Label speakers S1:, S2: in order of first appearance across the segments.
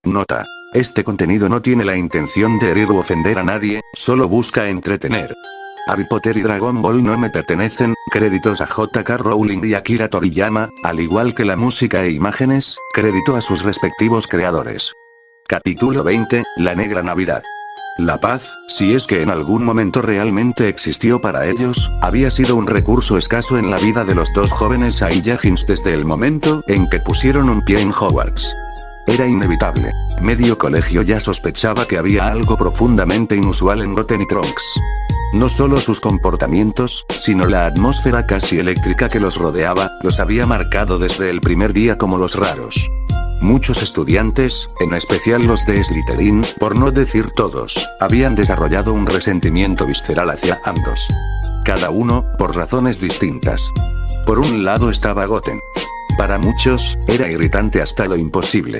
S1: Nota. Este contenido no tiene la intención de herir u ofender a nadie, solo busca entretener. Harry Potter y Dragon Ball no me pertenecen, créditos a J.K. Rowling y Akira Toriyama, al igual que la música e imágenes, crédito a sus respectivos creadores. Capítulo 20, La Negra Navidad. La paz, si es que en algún momento realmente existió para ellos, había sido un recurso escaso en la vida de los dos jóvenes Saiyajins desde el momento en que pusieron un pie en Hogwarts. Era inevitable. Medio colegio ya sospechaba que había algo profundamente inusual en Goten y Trunks. No solo sus comportamientos, sino la atmósfera casi eléctrica que los rodeaba, los había marcado desde el primer día como los raros. Muchos estudiantes, en especial los de Slytherin, por no decir todos, habían desarrollado un resentimiento visceral hacia ambos. Cada uno, por razones distintas. Por un lado estaba Goten. Para muchos, era irritante hasta lo imposible.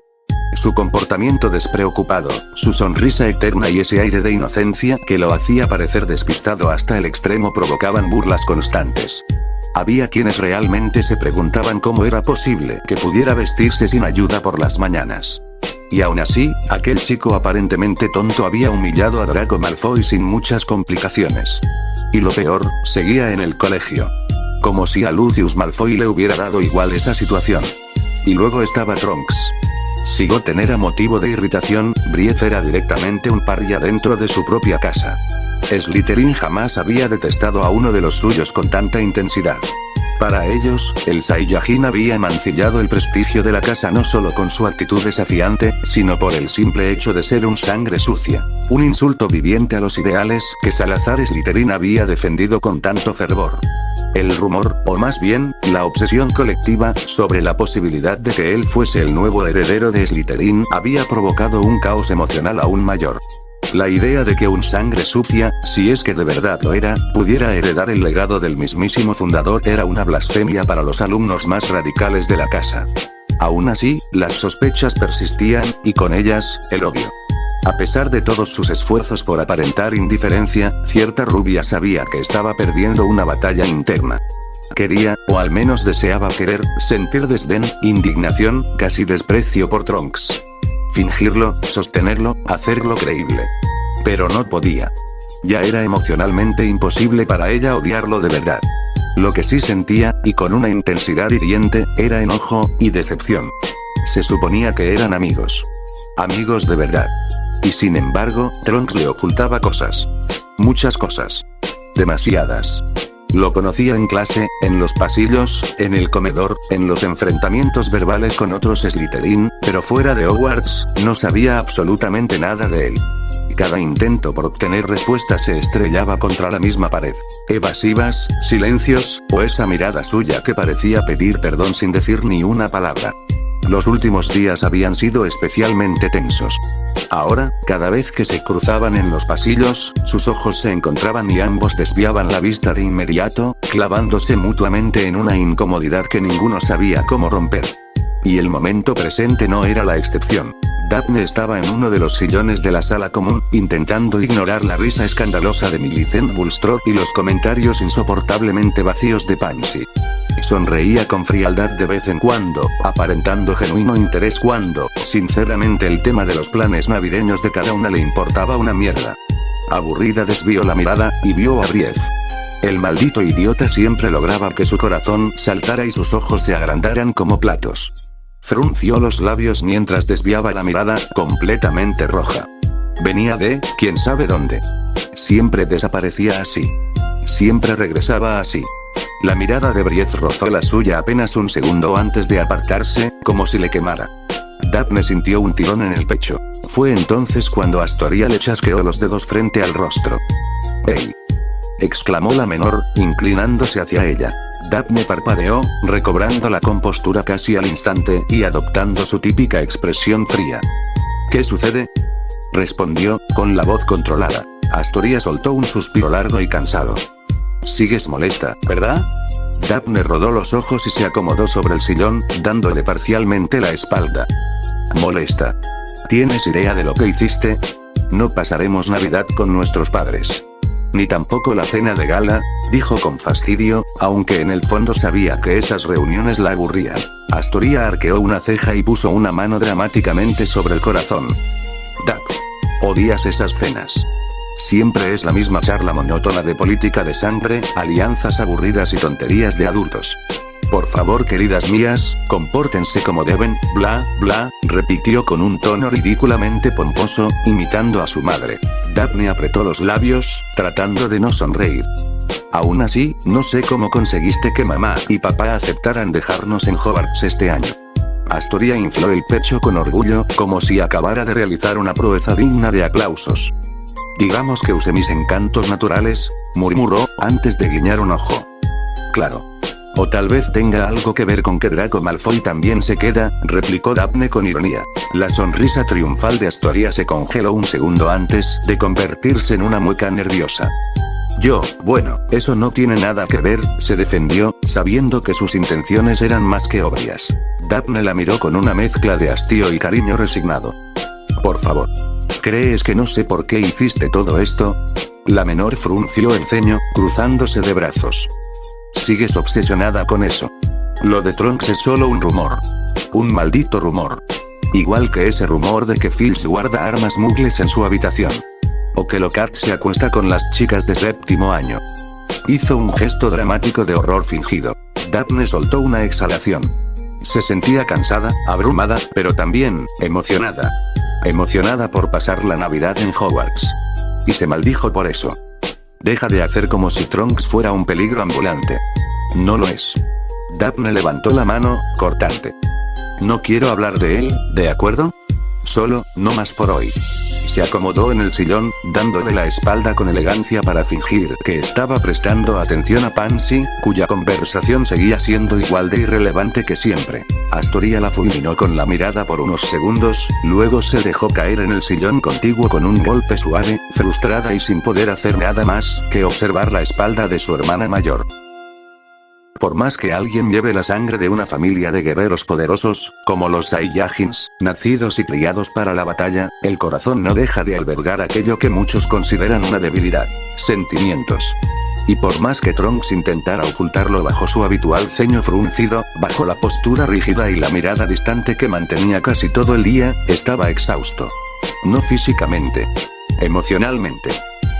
S1: Su comportamiento despreocupado, su sonrisa eterna y ese aire de inocencia que lo hacía parecer despistado hasta el extremo provocaban burlas constantes. Había quienes realmente se preguntaban cómo era posible que pudiera vestirse sin ayuda por las mañanas. Y aún así, aquel chico aparentemente tonto había humillado a Draco Malfoy sin muchas complicaciones. Y lo peor, seguía en el colegio. Como si a Lucius Malfoy le hubiera dado igual esa situación. Y luego estaba Trunks. Si Goten era motivo de irritación, Brief era directamente un paria dentro de su propia casa. Slytherin jamás había detestado a uno de los suyos con tanta intensidad. Para ellos, el Saiyajin había mancillado el prestigio de la casa no solo con su actitud desafiante, sino por el simple hecho de ser un sangre sucia. Un insulto viviente a los ideales que Salazar Slytherin había defendido con tanto fervor. El rumor, o más bien, la obsesión colectiva, sobre la posibilidad de que él fuese el nuevo heredero de Slytherin había provocado un caos emocional aún mayor. La idea de que un sangre sucia, si es que de verdad lo era, pudiera heredar el legado del mismísimo fundador era una blasfemia para los alumnos más radicales de la casa. Aún así, las sospechas persistían, y con ellas, el odio. A pesar de todos sus esfuerzos por aparentar indiferencia, cierta rubia sabía que estaba perdiendo una batalla interna. Quería, o al menos deseaba querer, sentir desdén, indignación, casi desprecio por Trunks. Fingirlo, sostenerlo, hacerlo creíble. Pero no podía. Ya era emocionalmente imposible para ella odiarlo de verdad. Lo que sí sentía, y con una intensidad hiriente, era enojo y decepción. Se suponía que eran amigos. Amigos de verdad. Y sin embargo, Trunks le ocultaba cosas. Muchas cosas. Demasiadas. Lo conocía en clase, en los pasillos, en el comedor, en los enfrentamientos verbales con otros Slytherin, pero fuera de Hogwarts, no sabía absolutamente nada de él. Cada intento por obtener respuestas se estrellaba contra la misma pared. Evasivas, silencios, o esa mirada suya que parecía pedir perdón sin decir ni una palabra. Los últimos días habían sido especialmente tensos. Ahora, cada vez que se cruzaban en los pasillos, sus ojos se encontraban y ambos desviaban la vista de inmediato, clavándose mutuamente en una incomodidad que ninguno sabía cómo romper. Y el momento presente no era la excepción. Daphne estaba en uno de los sillones de la sala común, intentando ignorar la risa escandalosa de Millicent Bulstrode y los comentarios insoportablemente vacíos de Pansy. Sonreía con frialdad de vez en cuando, aparentando genuino interés cuando, sinceramente el tema de los planes navideños de cada una le importaba una mierda. Aburrida desvió la mirada, y vio a Brief. El maldito idiota siempre lograba que su corazón saltara y sus ojos se agrandaran como platos. Frunció los labios mientras desviaba la mirada, completamente roja. Venía de, quién sabe dónde. Siempre desaparecía así. Siempre regresaba así. La mirada de Brief rozó la suya apenas un segundo antes de apartarse, como si le quemara. Daphne sintió un tirón en el pecho. Fue entonces cuando Astoria le chasqueó los dedos frente al rostro. ¡Ey! Exclamó la menor, inclinándose hacia ella. Daphne parpadeó, recobrando la compostura casi al instante, y adoptando su típica expresión fría. ¿Qué sucede? Respondió, con la voz controlada. Astoria soltó un suspiro largo y cansado. Sigues molesta, ¿verdad? Daphne rodó los ojos y se acomodó sobre el sillón, dándole parcialmente la espalda. Molesta. ¿Tienes idea de lo que hiciste? No pasaremos Navidad con nuestros padres. Ni tampoco la cena de gala, dijo con fastidio, aunque en el fondo sabía que esas reuniones la aburrían. Astoria arqueó una ceja y puso una mano dramáticamente sobre el corazón. Dap. Odias esas cenas. Siempre es la misma charla monótona de política de sangre, alianzas aburridas y tonterías de adultos. Por favor, queridas mías, compórtense como deben, bla, bla, repitió con un tono ridículamente pomposo, imitando a su madre. Daphne apretó los labios, tratando de no sonreír. Aún así, no sé cómo conseguiste que mamá y papá aceptaran dejarnos en Hogwarts este año. Astoria infló el pecho con orgullo, como si acabara de realizar una proeza digna de aplausos. Digamos que usé mis encantos naturales, murmuró, antes de guiñar un ojo. Claro. O tal vez tenga algo que ver con que Draco Malfoy también se queda, replicó Daphne con ironía. La sonrisa triunfal de Astoria se congeló un segundo antes de convertirse en una mueca nerviosa. Bueno, eso no tiene nada que ver, se defendió, sabiendo que sus intenciones eran más que obvias. Daphne la miró con una mezcla de hastío y cariño resignado. Por favor. ¿Crees que no sé por qué hiciste todo esto? La menor frunció el ceño, cruzándose de brazos. Sigues obsesionada con eso. Lo de Trunks es solo un rumor. Un maldito rumor. Igual que ese rumor de que Filch guarda armas muggles en su habitación. O que Lockhart se acuesta con las chicas de séptimo año. Hizo un gesto dramático de horror fingido. Daphne soltó una exhalación. Se sentía cansada, abrumada, pero también, emocionada. Emocionada por pasar la Navidad en Hogwarts. Y se maldijo por eso. Deja de hacer como si Trunks fuera un peligro ambulante. No lo es. Daphne levantó la mano, cortante. No quiero hablar de él, ¿de acuerdo? Solo, no más por hoy. Se acomodó en el sillón, dándole la espalda con elegancia para fingir que estaba prestando atención a Pansy, cuya conversación seguía siendo igual de irrelevante que siempre. Astoria la fulminó con la mirada por unos segundos, luego se dejó caer en el sillón contiguo con un golpe suave, frustrada y sin poder hacer nada más que observar la espalda de su hermana mayor. Por más que alguien lleve la sangre de una familia de guerreros poderosos, como los Saiyajins, nacidos y criados para la batalla, el corazón no deja de albergar aquello que muchos consideran una debilidad: sentimientos. Y por más que Trunks intentara ocultarlo bajo su habitual ceño fruncido, bajo la postura rígida y la mirada distante que mantenía casi todo el día, estaba exhausto. No físicamente. Emocionalmente.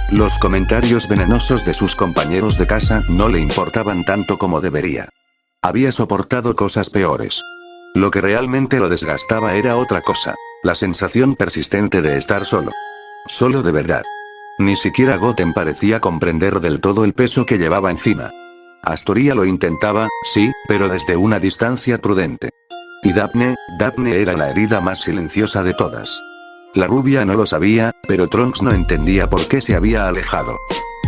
S1: Los comentarios venenosos de sus compañeros de casa no le importaban tanto como debería. Había soportado cosas peores. Lo que realmente lo desgastaba era otra cosa: la sensación persistente de estar solo. Solo de verdad. Ni siquiera Goten parecía comprender del todo el peso que llevaba encima. Astoria lo intentaba, sí, pero desde una distancia prudente. Y Daphne era la herida más silenciosa de todas. La rubia no lo sabía, pero Trunks no entendía por qué se había alejado.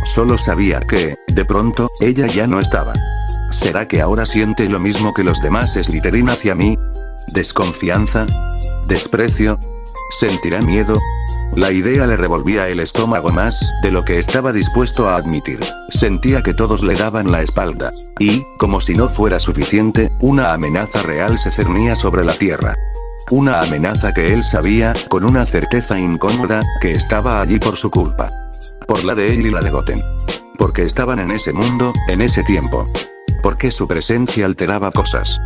S1: Solo sabía que, de pronto, ella ya no estaba. ¿Será que ahora siente lo mismo que los demás Slytherin hacia mí? ¿Desconfianza? ¿Desprecio? ¿Sentirá miedo? La idea le revolvía el estómago más de lo que estaba dispuesto a admitir. Sentía que todos le daban la espalda. Y, como si no fuera suficiente, una amenaza real se cernía sobre la tierra. Una amenaza que él sabía, con una certeza incómoda, que estaba allí por su culpa. Por la de él y la de Goten. Porque estaban en ese mundo, en ese tiempo. Porque su presencia alteraba cosas.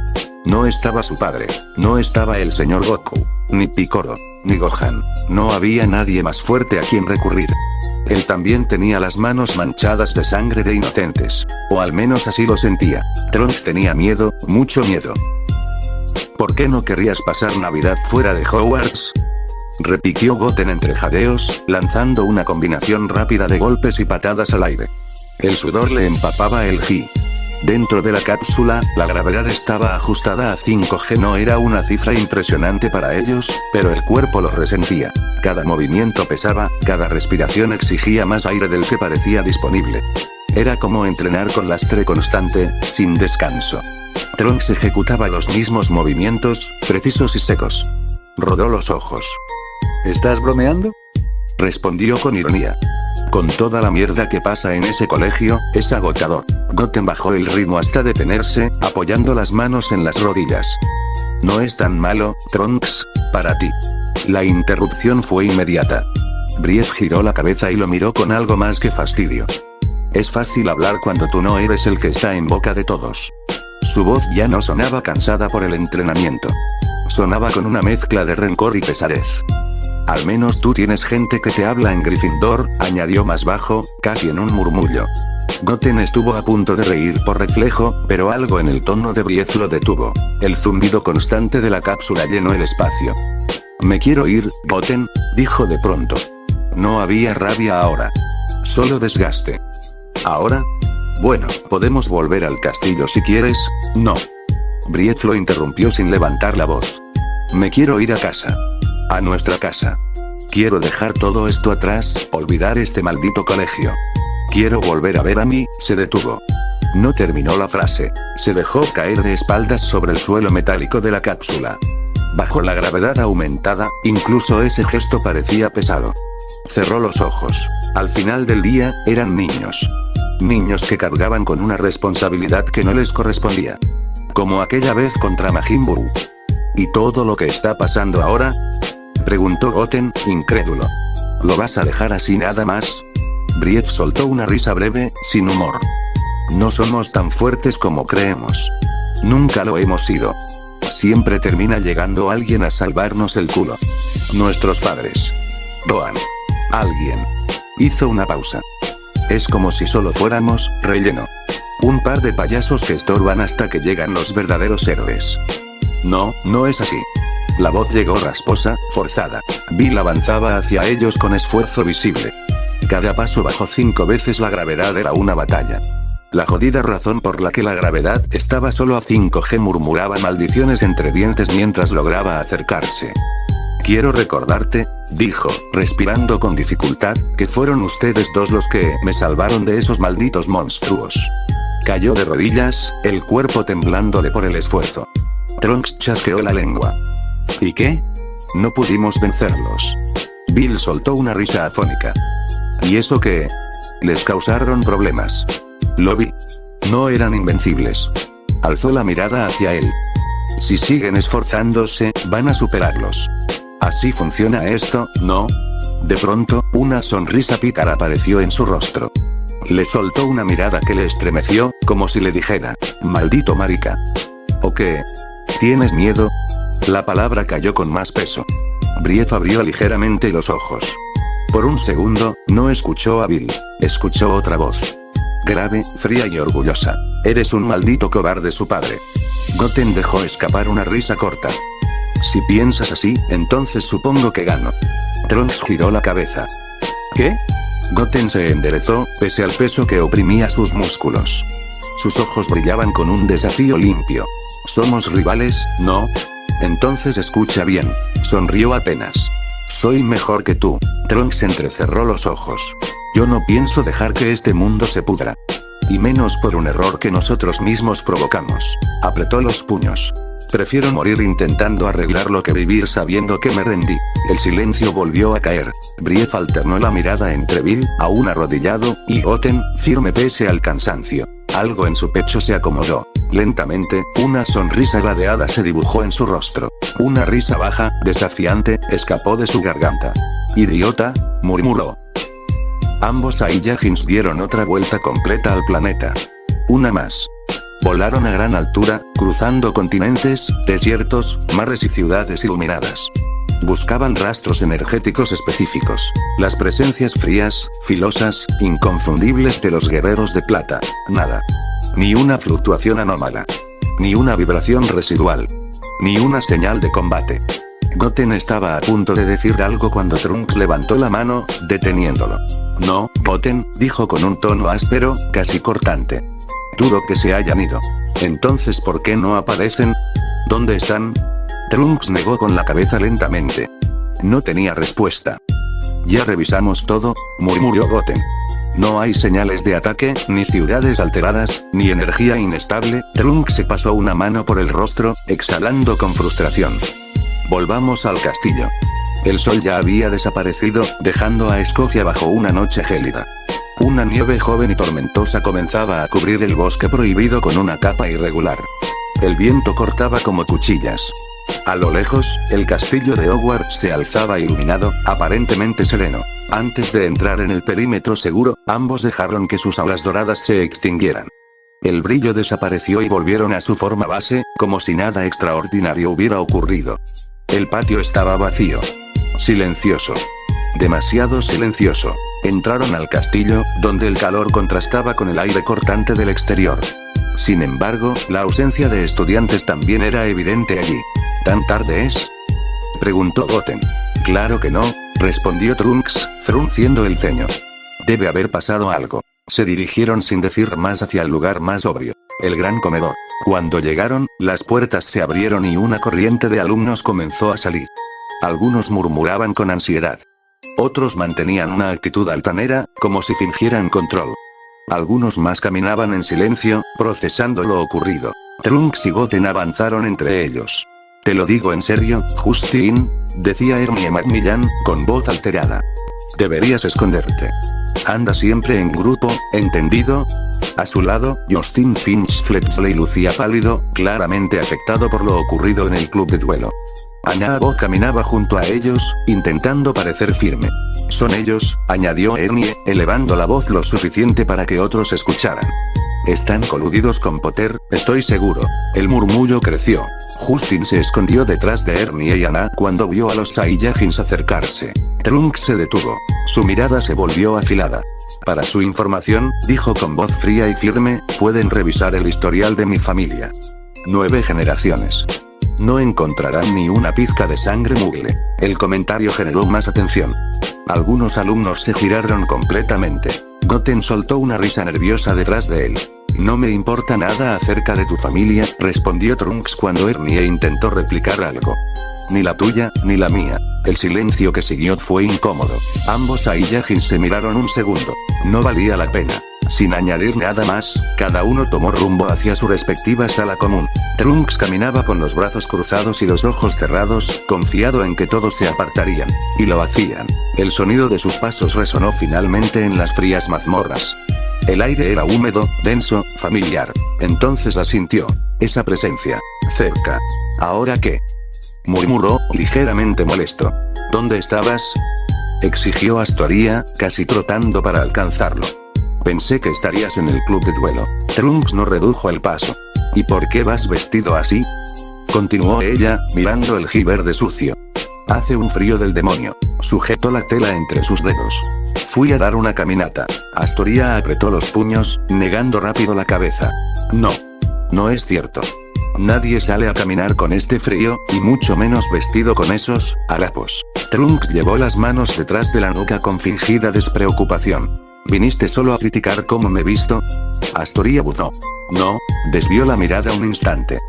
S1: No estaba su padre, no estaba el señor Goku, ni Piccolo, ni Gohan, no había nadie más fuerte a quien recurrir. Él también tenía las manos manchadas de sangre de inocentes. O al menos así lo sentía. Trunks tenía miedo, mucho miedo. ¿Por qué no querrías pasar Navidad fuera de Hogwarts? Repitió Goten entre jadeos, lanzando una combinación rápida de golpes y patadas al aire. El sudor le empapaba el ji. Dentro de la cápsula, la gravedad estaba ajustada a 5G. No era una cifra impresionante para ellos, pero el cuerpo lo resentía. Cada movimiento pesaba, cada respiración exigía más aire del que parecía disponible. Era como entrenar con lastre constante, sin descanso. Trunks ejecutaba los mismos movimientos, precisos y secos. Rodó los ojos. ¿Estás bromeando? Respondió con ironía. Con toda la mierda que pasa en ese colegio, es agotador. Goten bajó el ritmo hasta detenerse, apoyando las manos en las rodillas. No es tan malo, Trunks, para ti. La interrupción fue inmediata. Brief giró la cabeza y lo miró con algo más que fastidio. Es fácil hablar cuando tú no eres el que está en boca de todos. Su voz ya no sonaba cansada por el entrenamiento. Sonaba con una mezcla de rencor y pesadez. Al menos tú tienes gente que te habla en Gryffindor, añadió más bajo, casi en un murmullo. Goten estuvo a punto de reír por reflejo, pero algo en el tono de Brief lo detuvo. El zumbido constante de la cápsula llenó el espacio. Me quiero ir, Goten, dijo de pronto. No había rabia ahora. Solo desgaste. ¿Ahora? Bueno, podemos volver al castillo si quieres, ¿no? Brief lo interrumpió sin levantar la voz. Me quiero ir a casa. A nuestra casa. Quiero dejar todo esto atrás, olvidar este maldito colegio. Quiero volver a ver a mí, se detuvo. No terminó la frase. Se dejó caer de espaldas sobre el suelo metálico de la cápsula. Bajo la gravedad aumentada, incluso ese gesto parecía pesado. Cerró los ojos. Al final del día, eran niños. Niños que cargaban con una responsabilidad que no les correspondía. Como aquella vez contra Majin Buu. ¿Y todo lo que está pasando ahora? Preguntó Goten, incrédulo. ¿Lo vas a dejar así nada más? Brief soltó una risa breve, sin humor. No somos tan fuertes como creemos. Nunca lo hemos sido. Siempre termina llegando alguien a salvarnos el culo. Nuestros padres. Rohan. Alguien. Hizo una pausa. Es como si solo fuéramos, relleno. Un par de payasos que estorban hasta que llegan los verdaderos héroes. No, no es así. La voz llegó rasposa, forzada. Bill avanzaba hacia ellos con esfuerzo visible. Cada paso bajó 5 veces la gravedad era una batalla. La jodida razón por la que la gravedad estaba solo a 5G murmuraba maldiciones entre dientes mientras lograba acercarse. Quiero recordarte, dijo, respirando con dificultad, que fueron ustedes dos los que me salvaron de esos malditos monstruos. Cayó de rodillas, el cuerpo temblándole por el esfuerzo. Trunks chasqueó la lengua. ¿Y qué? No pudimos vencerlos. Bill soltó una risa afónica. ¿Y eso qué? Les causaron problemas. Lo vi. No eran invencibles. Alzó la mirada hacia él. Si siguen esforzándose, van a superarlos. Así funciona esto, ¿no? De pronto, una sonrisa pícara apareció en su rostro. Le soltó una mirada que le estremeció, como si le dijera, maldito marica. ¿O qué? ¿Tienes miedo? La palabra cayó con más peso. Brief abrió ligeramente los ojos. Por un segundo, no escuchó a Bill. Escuchó otra voz. Grave, fría y orgullosa. Eres un maldito cobarde, su padre. Goten dejó escapar una risa corta. Si piensas así, entonces supongo que gano. Trunks giró la cabeza. ¿Qué? Goten se enderezó, pese al peso que oprimía sus músculos. Sus ojos brillaban con un desafío limpio. Somos rivales, ¿no? Entonces escucha bien. Sonrió apenas. Soy mejor que tú. Trunks entrecerró los ojos. Yo no pienso dejar que este mundo se pudra. Y menos por un error que nosotros mismos provocamos. Apretó los puños. Prefiero morir intentando arreglarlo que vivir sabiendo que me rendí. El silencio volvió a caer. Brief alternó la mirada entre Bill, aún arrodillado, y Goten, firme pese al cansancio. Algo en su pecho se acomodó. Lentamente, una sonrisa ladeada se dibujó en su rostro. Una risa baja, desafiante, escapó de su garganta. Idiota, murmuró. Ambos Saiyajins dieron otra vuelta completa al planeta. Una más. Volaron a gran altura, cruzando continentes, desiertos, mares y ciudades iluminadas. Buscaban rastros energéticos específicos. Las presencias frías, filosas, inconfundibles de los guerreros de plata. Nada. Ni una fluctuación anómala. Ni una vibración residual. Ni una señal de combate. Goten estaba a punto de decir algo cuando Trunks levantó la mano, deteniéndolo. No, Goten, dijo con un tono áspero, casi cortante. Dudo que se hayan ido. Entonces, ¿por qué no aparecen? ¿Dónde están? Trunks negó con la cabeza lentamente. No tenía respuesta. Ya revisamos todo, murmuró Goten. No hay señales de ataque, ni ciudades alteradas, ni energía inestable. Trunks se pasó una mano por el rostro, exhalando con frustración. Volvamos al castillo. El sol ya había desaparecido, dejando a Escocia bajo una noche gélida. Una nieve joven y tormentosa comenzaba a cubrir el bosque prohibido con una capa irregular. El viento cortaba como cuchillas. A lo lejos, el castillo de Hogwarts se alzaba iluminado, aparentemente sereno. Antes de entrar en el perímetro seguro, ambos dejaron que sus alas doradas se extinguieran. El brillo desapareció y volvieron a su forma base, como si nada extraordinario hubiera ocurrido. El patio estaba vacío. Silencioso. Demasiado silencioso. Entraron al castillo, donde el calor contrastaba con el aire cortante del exterior. Sin embargo, la ausencia de estudiantes también era evidente allí. ¿Tan tarde es?, preguntó Goten. Claro que no, respondió Trunks, frunciendo el ceño. Debe haber pasado algo. Se dirigieron sin decir más hacia el lugar más obvio, el gran comedor. Cuando llegaron, las puertas se abrieron y una corriente de alumnos comenzó a salir. Algunos murmuraban con ansiedad. Otros mantenían una actitud altanera, como si fingieran control. Algunos más caminaban en silencio, procesando lo ocurrido. Trunks y Goten avanzaron entre ellos. Te lo digo en serio, Justin, decía Ernie Macmillan, con voz alterada. Deberías esconderte. Anda siempre en grupo, ¿entendido? A su lado, Justin Finch Fletchley lucía pálido, claramente afectado por lo ocurrido en el club de duelo. Anabo caminaba junto a ellos, intentando parecer firme. Son ellos, añadió Ernie, elevando la voz lo suficiente para que otros escucharan. Están coludidos con Potter, estoy seguro. El murmullo creció. Justin se escondió detrás de Ernie y Anna cuando vio a los Saiyajins acercarse. Trunks se detuvo. Su mirada se volvió afilada. Para su información, dijo con voz fría y firme, pueden revisar el historial de mi familia. 9 generaciones. No encontrarán ni una pizca de sangre mugle. El comentario generó más atención. Algunos alumnos se giraron completamente. Goten soltó una risa nerviosa detrás de él. No me importa nada acerca de tu familia, respondió Trunks cuando Ernie intentó replicar algo. Ni la tuya, ni la mía. El silencio que siguió fue incómodo. Ambos Saiyajins se miraron un segundo. No valía la pena. Sin añadir nada más, cada uno tomó rumbo hacia su respectiva sala común. Trunks caminaba con los brazos cruzados y los ojos cerrados, confiado en que todos se apartarían. Y lo hacían. El sonido de sus pasos resonó finalmente en las frías mazmorras. El aire era húmedo, denso, familiar. Entonces la sintió. Esa presencia. Cerca. ¿Ahora qué?, murmuró, ligeramente molesto. ¿Dónde estabas?, exigió Astoria, casi trotando para alcanzarlo. Pensé que estarías en el club de duelo. Trunks no redujo el paso. ¿Y por qué vas vestido así?, continuó ella, mirando el verde sucio. Hace un frío del demonio. Sujetó la tela entre sus dedos. Fui a dar una caminata. Astoria apretó los puños, negando rápido la cabeza. No. No es cierto. Nadie sale a caminar con este frío, y mucho menos vestido con esos harapos. Trunks llevó las manos detrás de la nuca con fingida despreocupación. ¿Viniste solo a criticar cómo me visto?, Astoria buzó. No, desvió la mirada un instante.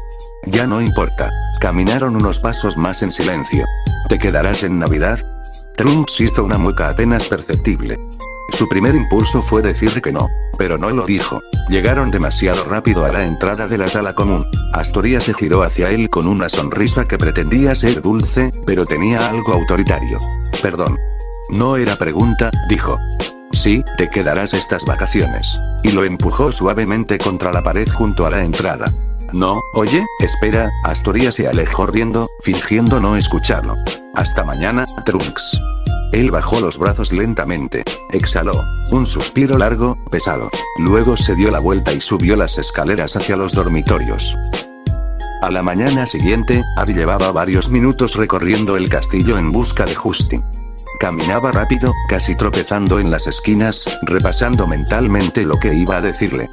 S1: Ya no importa. Caminaron unos pasos más en silencio. ¿Te quedarás en Navidad?, Trunks hizo una mueca apenas perceptible. Su primer impulso fue decir que no, pero no lo dijo. Llegaron demasiado rápido a la entrada de la sala común. Astoria se giró hacia él con una sonrisa que pretendía ser dulce, pero tenía algo autoritario. Perdón. No era pregunta, dijo. Sí, te quedarás estas vacaciones. Y lo empujó suavemente contra la pared junto a la entrada. No, oye, espera, Astoria se alejó riendo, fingiendo no escucharlo. Hasta mañana, Trunks. Él bajó los brazos lentamente. Exhaló. Un suspiro largo, pesado. Luego se dio la vuelta y subió las escaleras hacia los dormitorios. A la mañana siguiente, Abby llevaba varios minutos recorriendo el castillo en busca de Justin. Caminaba rápido, casi tropezando en las esquinas, repasando mentalmente lo que iba a decirle.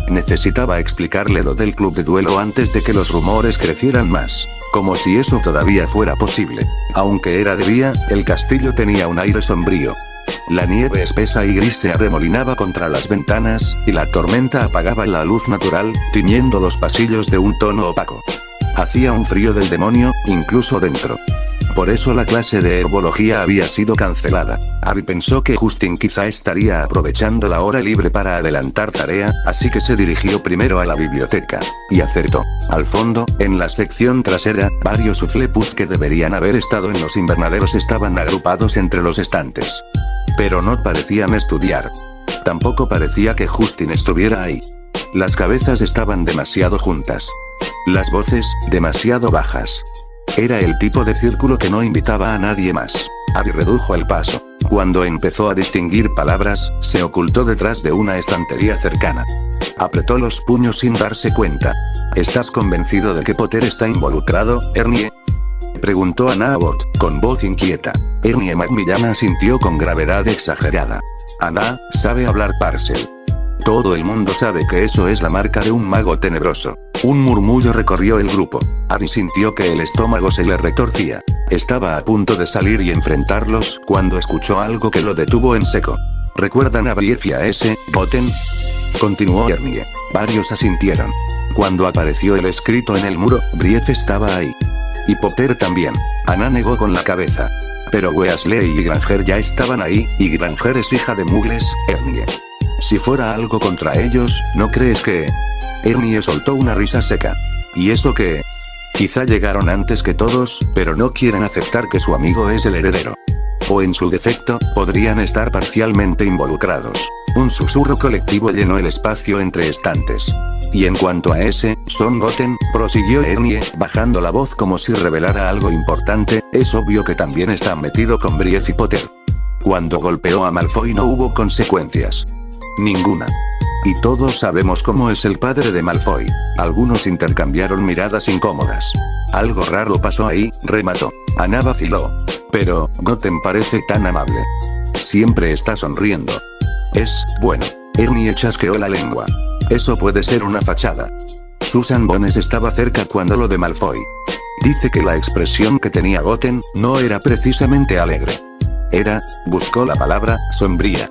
S1: Necesitaba explicarle lo del club de duelo antes de que los rumores crecieran más. Como si eso todavía fuera posible. Aunque era de día, el castillo tenía un aire sombrío. La nieve espesa y gris se arremolinaba contra las ventanas, y la tormenta apagaba la luz natural, tiñendo los pasillos de un tono opaco. Hacía un frío del demonio, incluso dentro. Por eso la clase de herbología había sido cancelada. Abby pensó que Justin quizá estaría aprovechando la hora libre para adelantar tarea, así que se dirigió primero a la biblioteca. Y acertó. Al fondo, en la sección trasera, varios Hufflepuff que deberían haber estado en los invernaderos estaban agrupados entre los estantes. Pero no parecían estudiar. Tampoco parecía que Justin estuviera ahí. Las cabezas estaban demasiado juntas. Las voces, demasiado bajas. Era el tipo de círculo que no invitaba a nadie más. Abby redujo el paso. Cuando empezó a distinguir palabras, se ocultó detrás de una estantería cercana. Apretó los puños sin darse cuenta. ¿Estás convencido de que Potter está involucrado, Ernie? Preguntó Anna Abbott, con voz inquieta. Ernie Macmillan asintió con gravedad exagerada. Anna, sabe hablar Parcel. Todo el mundo sabe que eso es la marca de un mago tenebroso. Un murmullo recorrió el grupo. Harry sintió que el estómago se le retorcía. Estaba a punto de salir y enfrentarlos, cuando escuchó algo que lo detuvo en seco. ¿Recuerdan a Brief y a ese, Botten? Continuó Ernie. Varios asintieron. Cuando apareció el escrito en el muro, Brief estaba ahí. Y Potter también. Anna negó con la cabeza. Pero Weasley y Granger ya estaban ahí, y Granger es hija de muggles, Ernie. Si fuera algo contra ellos, ¿no crees que...? Ernie soltó una risa seca. ¿Y eso qué? Quizá llegaron antes que todos, pero no quieren aceptar que su amigo es el heredero. O en su defecto, podrían estar parcialmente involucrados. Un susurro colectivo llenó el espacio entre estantes. Y en cuanto a ese, Son Goten, prosiguió Ernie, bajando la voz como si revelara algo importante, es obvio que también está metido con Brief y Potter. Cuando golpeó a Malfoy no hubo consecuencias. Ninguna. Y todos sabemos cómo es el padre de Malfoy. Algunos intercambiaron miradas incómodas. Algo raro pasó ahí, remató. Anna vaciló. Pero, Goten parece tan amable. Siempre está sonriendo. Es, bueno. Ernie chasqueó la lengua. Eso puede ser una fachada. Susan Bones estaba cerca cuando lo de Malfoy. Dice que la expresión que tenía Goten no era precisamente alegre. Era, buscó la palabra, sombría.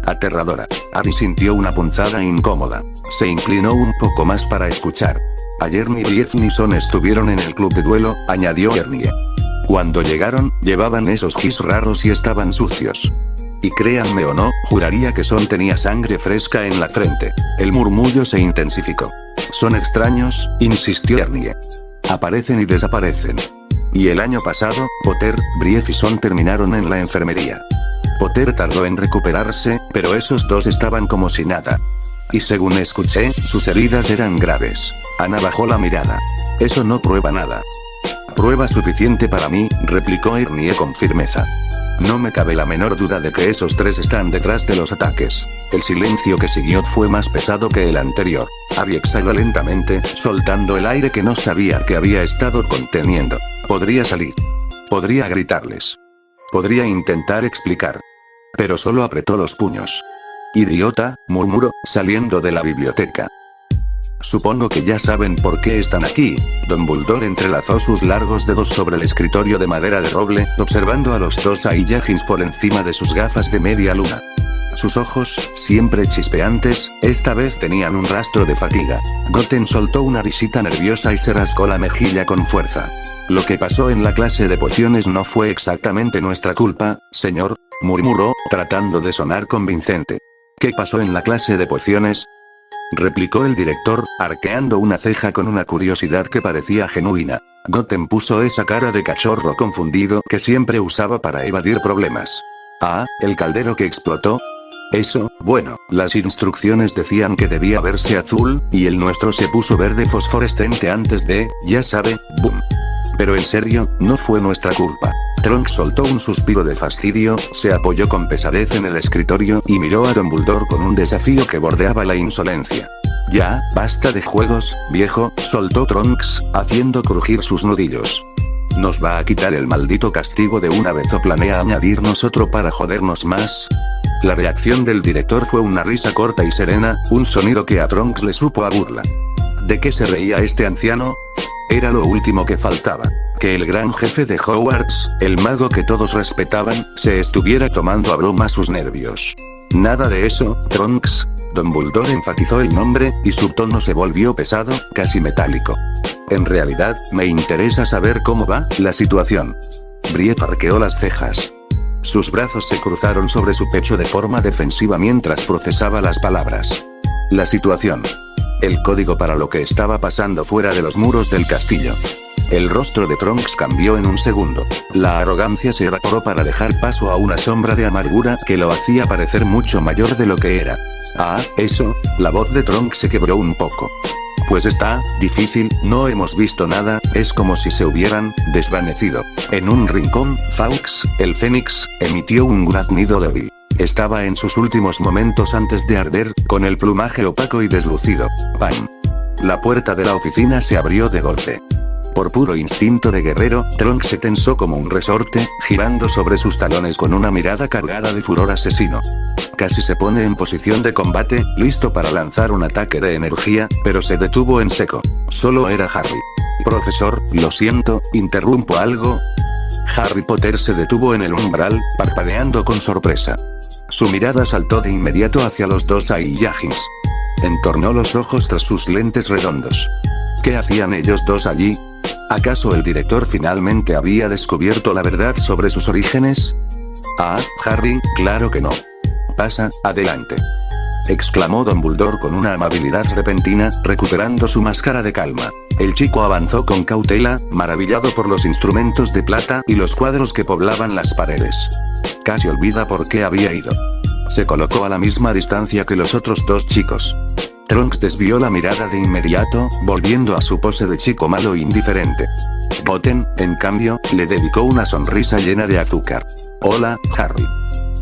S1: Aterradora. Harry sintió una punzada incómoda. Se inclinó un poco más para escuchar. Ayer ni Brief ni Son estuvieron en el club de duelo, añadió Ernie. Cuando llegaron, llevaban esos gis raros y estaban sucios. Y créanme o no, juraría que Son tenía sangre fresca en la frente. El murmullo se intensificó. Son extraños, insistió Ernie. Aparecen y desaparecen. Y el año pasado, Potter, Brief y Son terminaron en la enfermería. Potter tardó en recuperarse, pero esos dos estaban como si nada. Y según escuché, sus heridas eran graves. Anna bajó la mirada. Eso no prueba nada. Prueba suficiente para mí, replicó Ernie con firmeza. No me cabe la menor duda de que esos tres están detrás de los ataques. El silencio que siguió fue más pesado que el anterior. Harry exhaló lentamente, soltando el aire que no sabía que había estado conteniendo. Podría salir. Podría gritarles. Podría intentar explicar. Pero solo apretó los puños. Idiota, murmuró, saliendo de la biblioteca. Supongo que ya saben por qué están aquí. Dumbledore entrelazó sus largos dedos sobre el escritorio de madera de roble, observando a los dos Saiyajins por encima de sus gafas de media luna. Sus ojos, siempre chispeantes, esta vez tenían un rastro de fatiga. Goten soltó una risita nerviosa y se rascó la mejilla con fuerza. Lo que pasó en la clase de pociones no fue exactamente nuestra culpa, señor, murmuró, tratando de sonar convincente. ¿Qué pasó en la clase de pociones?, replicó el director, arqueando una ceja con una curiosidad que parecía genuina. Goten puso esa cara de cachorro confundido que siempre usaba para evadir problemas. Ah, ¿el caldero que explotó? Eso, bueno, las instrucciones decían que debía verse azul, y el nuestro se puso verde fosforescente antes de, ya sabe, boom. Pero en serio, no fue nuestra culpa. Trunks soltó un suspiro de fastidio, se apoyó con pesadez en el escritorio y miró a Dumbledore con un desafío que bordeaba la insolencia. Ya, basta de juegos, viejo, soltó Trunks, haciendo crujir sus nudillos. ¿Nos va a quitar el maldito castigo de una vez o planea añadirnos otro para jodernos más? La reacción del director fue una risa corta y serena, un sonido que a Trunks le supo a burla. ¿De qué se reía este anciano? Era lo último que faltaba. Que el gran jefe de Hogwarts, el mago que todos respetaban, se estuviera tomando a broma sus nervios. Nada de eso, Trunks. Dumbledore enfatizó el nombre, y su tono se volvió pesado, casi metálico. En realidad, me interesa saber cómo va la situación. Brief arqueó las cejas. Sus brazos se cruzaron sobre su pecho de forma defensiva mientras procesaba las palabras. La situación. El código para lo que estaba pasando fuera de los muros del castillo. El rostro de Trunks cambió en un segundo. La arrogancia se evaporó para dejar paso a una sombra de amargura que lo hacía parecer mucho mayor de lo que era. Ah, eso, la voz de Trunks se quebró un poco. Pues está difícil, no hemos visto nada, es como si se hubieran desvanecido. En un rincón, Fawkes, el fénix, emitió un graznido débil. Estaba en sus últimos momentos antes de arder, con el plumaje opaco y deslucido. ¡Pam! La puerta de la oficina se abrió de golpe. Por puro instinto de guerrero, Trunks se tensó como un resorte, girando sobre sus talones con una mirada cargada de furor asesino. Casi se pone en posición de combate, listo para lanzar un ataque de energía, pero se detuvo en seco. Solo era Harry. Profesor, lo siento, ¿interrumpo algo? Harry Potter se detuvo en el umbral, parpadeando con sorpresa. Su mirada saltó de inmediato hacia los dos Saiyajins. Entornó los ojos tras sus lentes redondos. ¿Qué hacían ellos dos allí? ¿Acaso el director finalmente había descubierto la verdad sobre sus orígenes? Ah, Harry, claro que no. Pasa, adelante. Exclamó Dumbledore con una amabilidad repentina, recuperando su máscara de calma. El chico avanzó con cautela, maravillado por los instrumentos de plata y los cuadros que poblaban las paredes. Casi olvida por qué había ido. Se colocó a la misma distancia que los otros dos chicos. Trunks desvió la mirada de inmediato, volviendo a su pose de chico malo e indiferente. Boten, en cambio, le dedicó una sonrisa llena de azúcar. Hola, Harry.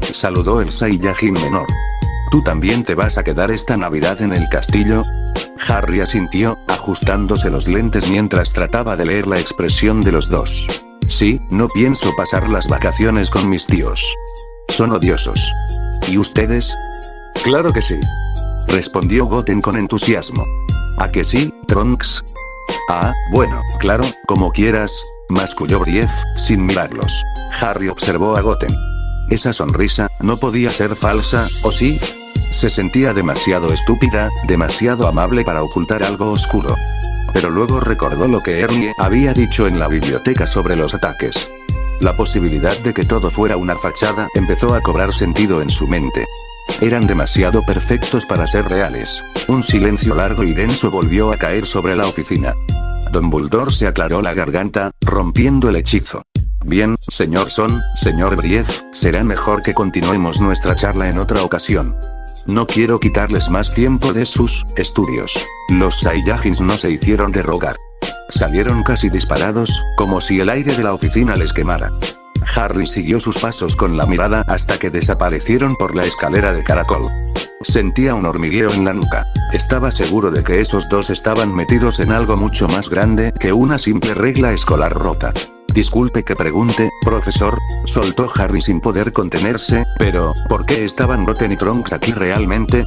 S1: Saludó el Saiyajin menor. ¿Tú también te vas a quedar esta Navidad en el castillo? Harry asintió, ajustándose los lentes mientras trataba de leer la expresión de los dos. Sí, no pienso pasar las vacaciones con mis tíos. Son odiosos. ¿Y ustedes? Claro que sí. Respondió Goten con entusiasmo. ¿A que sí, Trunks? Ah, bueno, claro, como quieras, masculló Brief, sin mirarlos. Harry observó a Goten. Esa sonrisa, no podía ser falsa, ¿o sí? Se sentía demasiado estúpida, demasiado amable para ocultar algo oscuro. Pero luego recordó lo que Ernie había dicho en la biblioteca sobre los ataques. La posibilidad de que todo fuera una fachada empezó a cobrar sentido en su mente. Eran demasiado perfectos para ser reales. Un silencio largo y denso volvió a caer sobre la oficina. Dumbledore se aclaró la garganta, rompiendo el hechizo. Bien, señor Son, señor Brief, será mejor que continuemos nuestra charla en otra ocasión. No quiero quitarles más tiempo de sus estudios. Los Saiyajins no se hicieron de rogar. Salieron casi disparados, como si el aire de la oficina les quemara. Harry siguió sus pasos con la mirada hasta que desaparecieron por la escalera de caracol. Sentía un hormigueo en la nuca. Estaba seguro de que esos dos estaban metidos en algo mucho más grande que una simple regla escolar rota. Disculpe que pregunte, profesor, soltó Harry sin poder contenerse, pero, ¿por qué estaban Goten y Trunks aquí realmente?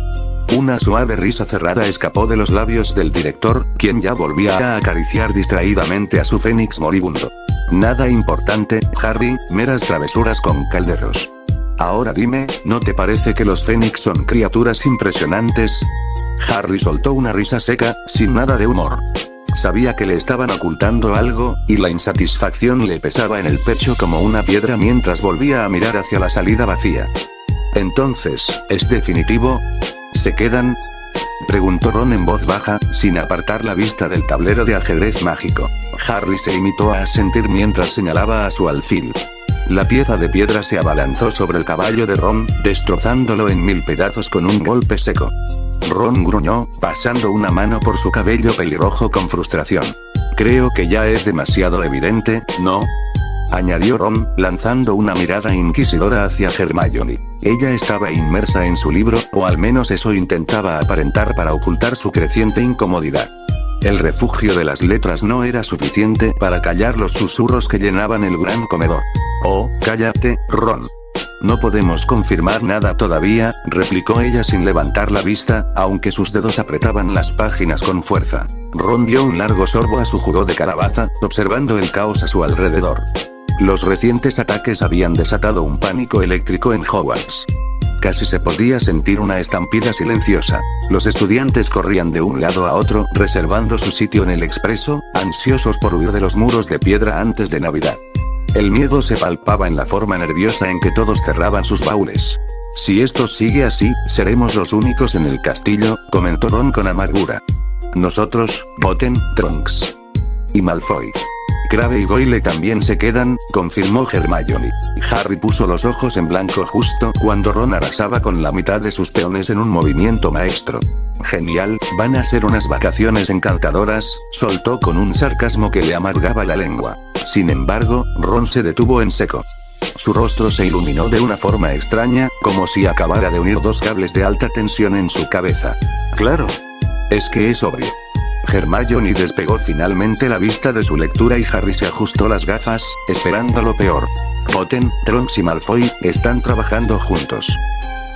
S1: Una suave risa cerrada escapó de los labios del director, quien ya volvía a acariciar distraídamente a su fénix moribundo. Nada importante, Harry, meras travesuras con calderos. Ahora dime, ¿no te parece que los fénix son criaturas impresionantes? Harry soltó una risa seca, sin nada de humor. Sabía que le estaban ocultando algo, y la insatisfacción le pesaba en el pecho como una piedra mientras volvía a mirar hacia la salida vacía. Entonces, ¿es definitivo? ¿Se quedan? Preguntó Ron en voz baja, sin apartar la vista del tablero de ajedrez mágico. Harry se limitó a asentir mientras señalaba a su alfil. La pieza de piedra se abalanzó sobre el caballo de Ron, destrozándolo en 1000 pedazos con un golpe seco. Ron gruñó, pasando una mano por su cabello pelirrojo con frustración. Creo que ya es demasiado evidente, ¿no? Añadió Ron, lanzando una mirada inquisidora hacia Hermione. Ella estaba inmersa en su libro, o al menos eso intentaba aparentar para ocultar su creciente incomodidad. El refugio de las letras no era suficiente para callar los susurros que llenaban el gran comedor. Oh, cállate, Ron. No podemos confirmar nada todavía, replicó ella sin levantar la vista, aunque sus dedos apretaban las páginas con fuerza. Ron dio un largo sorbo a su jugo de calabaza, observando el caos a su alrededor. Los recientes ataques habían desatado un pánico eléctrico en Hogwarts. Casi se podía sentir una estampida silenciosa. Los estudiantes corrían de un lado a otro, reservando su sitio en el expreso, ansiosos por huir de los muros de piedra antes de Navidad. El miedo se palpaba en la forma nerviosa en que todos cerraban sus baúles. Si esto sigue así, seremos los únicos en el castillo, comentó Ron con amargura. Nosotros, Boten, Trunks y Malfoy. Crabbe y Goyle también se quedan, confirmó Hermione. Harry puso los ojos en blanco justo cuando Ron arrasaba con la mitad de sus peones en un movimiento maestro. Genial, van a ser unas vacaciones encantadoras, soltó con un sarcasmo que le amargaba la lengua. Sin embargo, Ron se detuvo en seco. Su rostro se iluminó de una forma extraña, como si acabara de unir dos cables de alta tensión en su cabeza. Claro. Es que es obvio. Hermione despegó finalmente la vista de su lectura y Harry se ajustó las gafas, esperando lo peor. Potten, Trunks y Malfoy están trabajando juntos.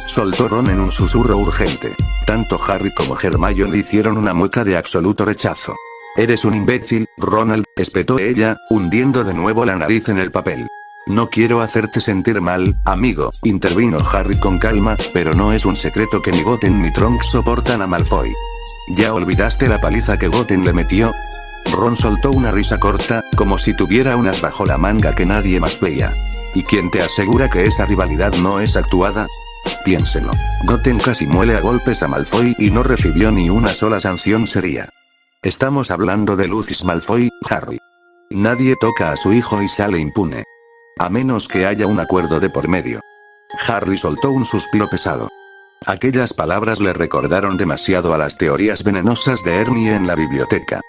S1: Soltó Ron en un susurro urgente. Tanto Harry como Hermione hicieron una mueca de absoluto rechazo. Eres un imbécil, Ronald, espetó ella, hundiendo de nuevo la nariz en el papel. No quiero hacerte sentir mal, amigo, intervino Harry con calma, pero no es un secreto que ni Goten ni Trunks soportan a Malfoy. ¿Ya olvidaste la paliza que Goten le metió? Ron soltó una risa corta, como si tuviera unas bajo la manga que nadie más veía. ¿Y quién te asegura que esa rivalidad no es actuada? Piénselo. Goten casi muele a golpes a Malfoy y no recibió ni una sola sanción seria. Estamos hablando de Lucius Malfoy, Harry. Nadie toca a su hijo y sale impune. A menos que haya un acuerdo de por medio. Harry soltó un suspiro pesado. Aquellas palabras le recordaron demasiado a las teorías venenosas de Hermione en la biblioteca.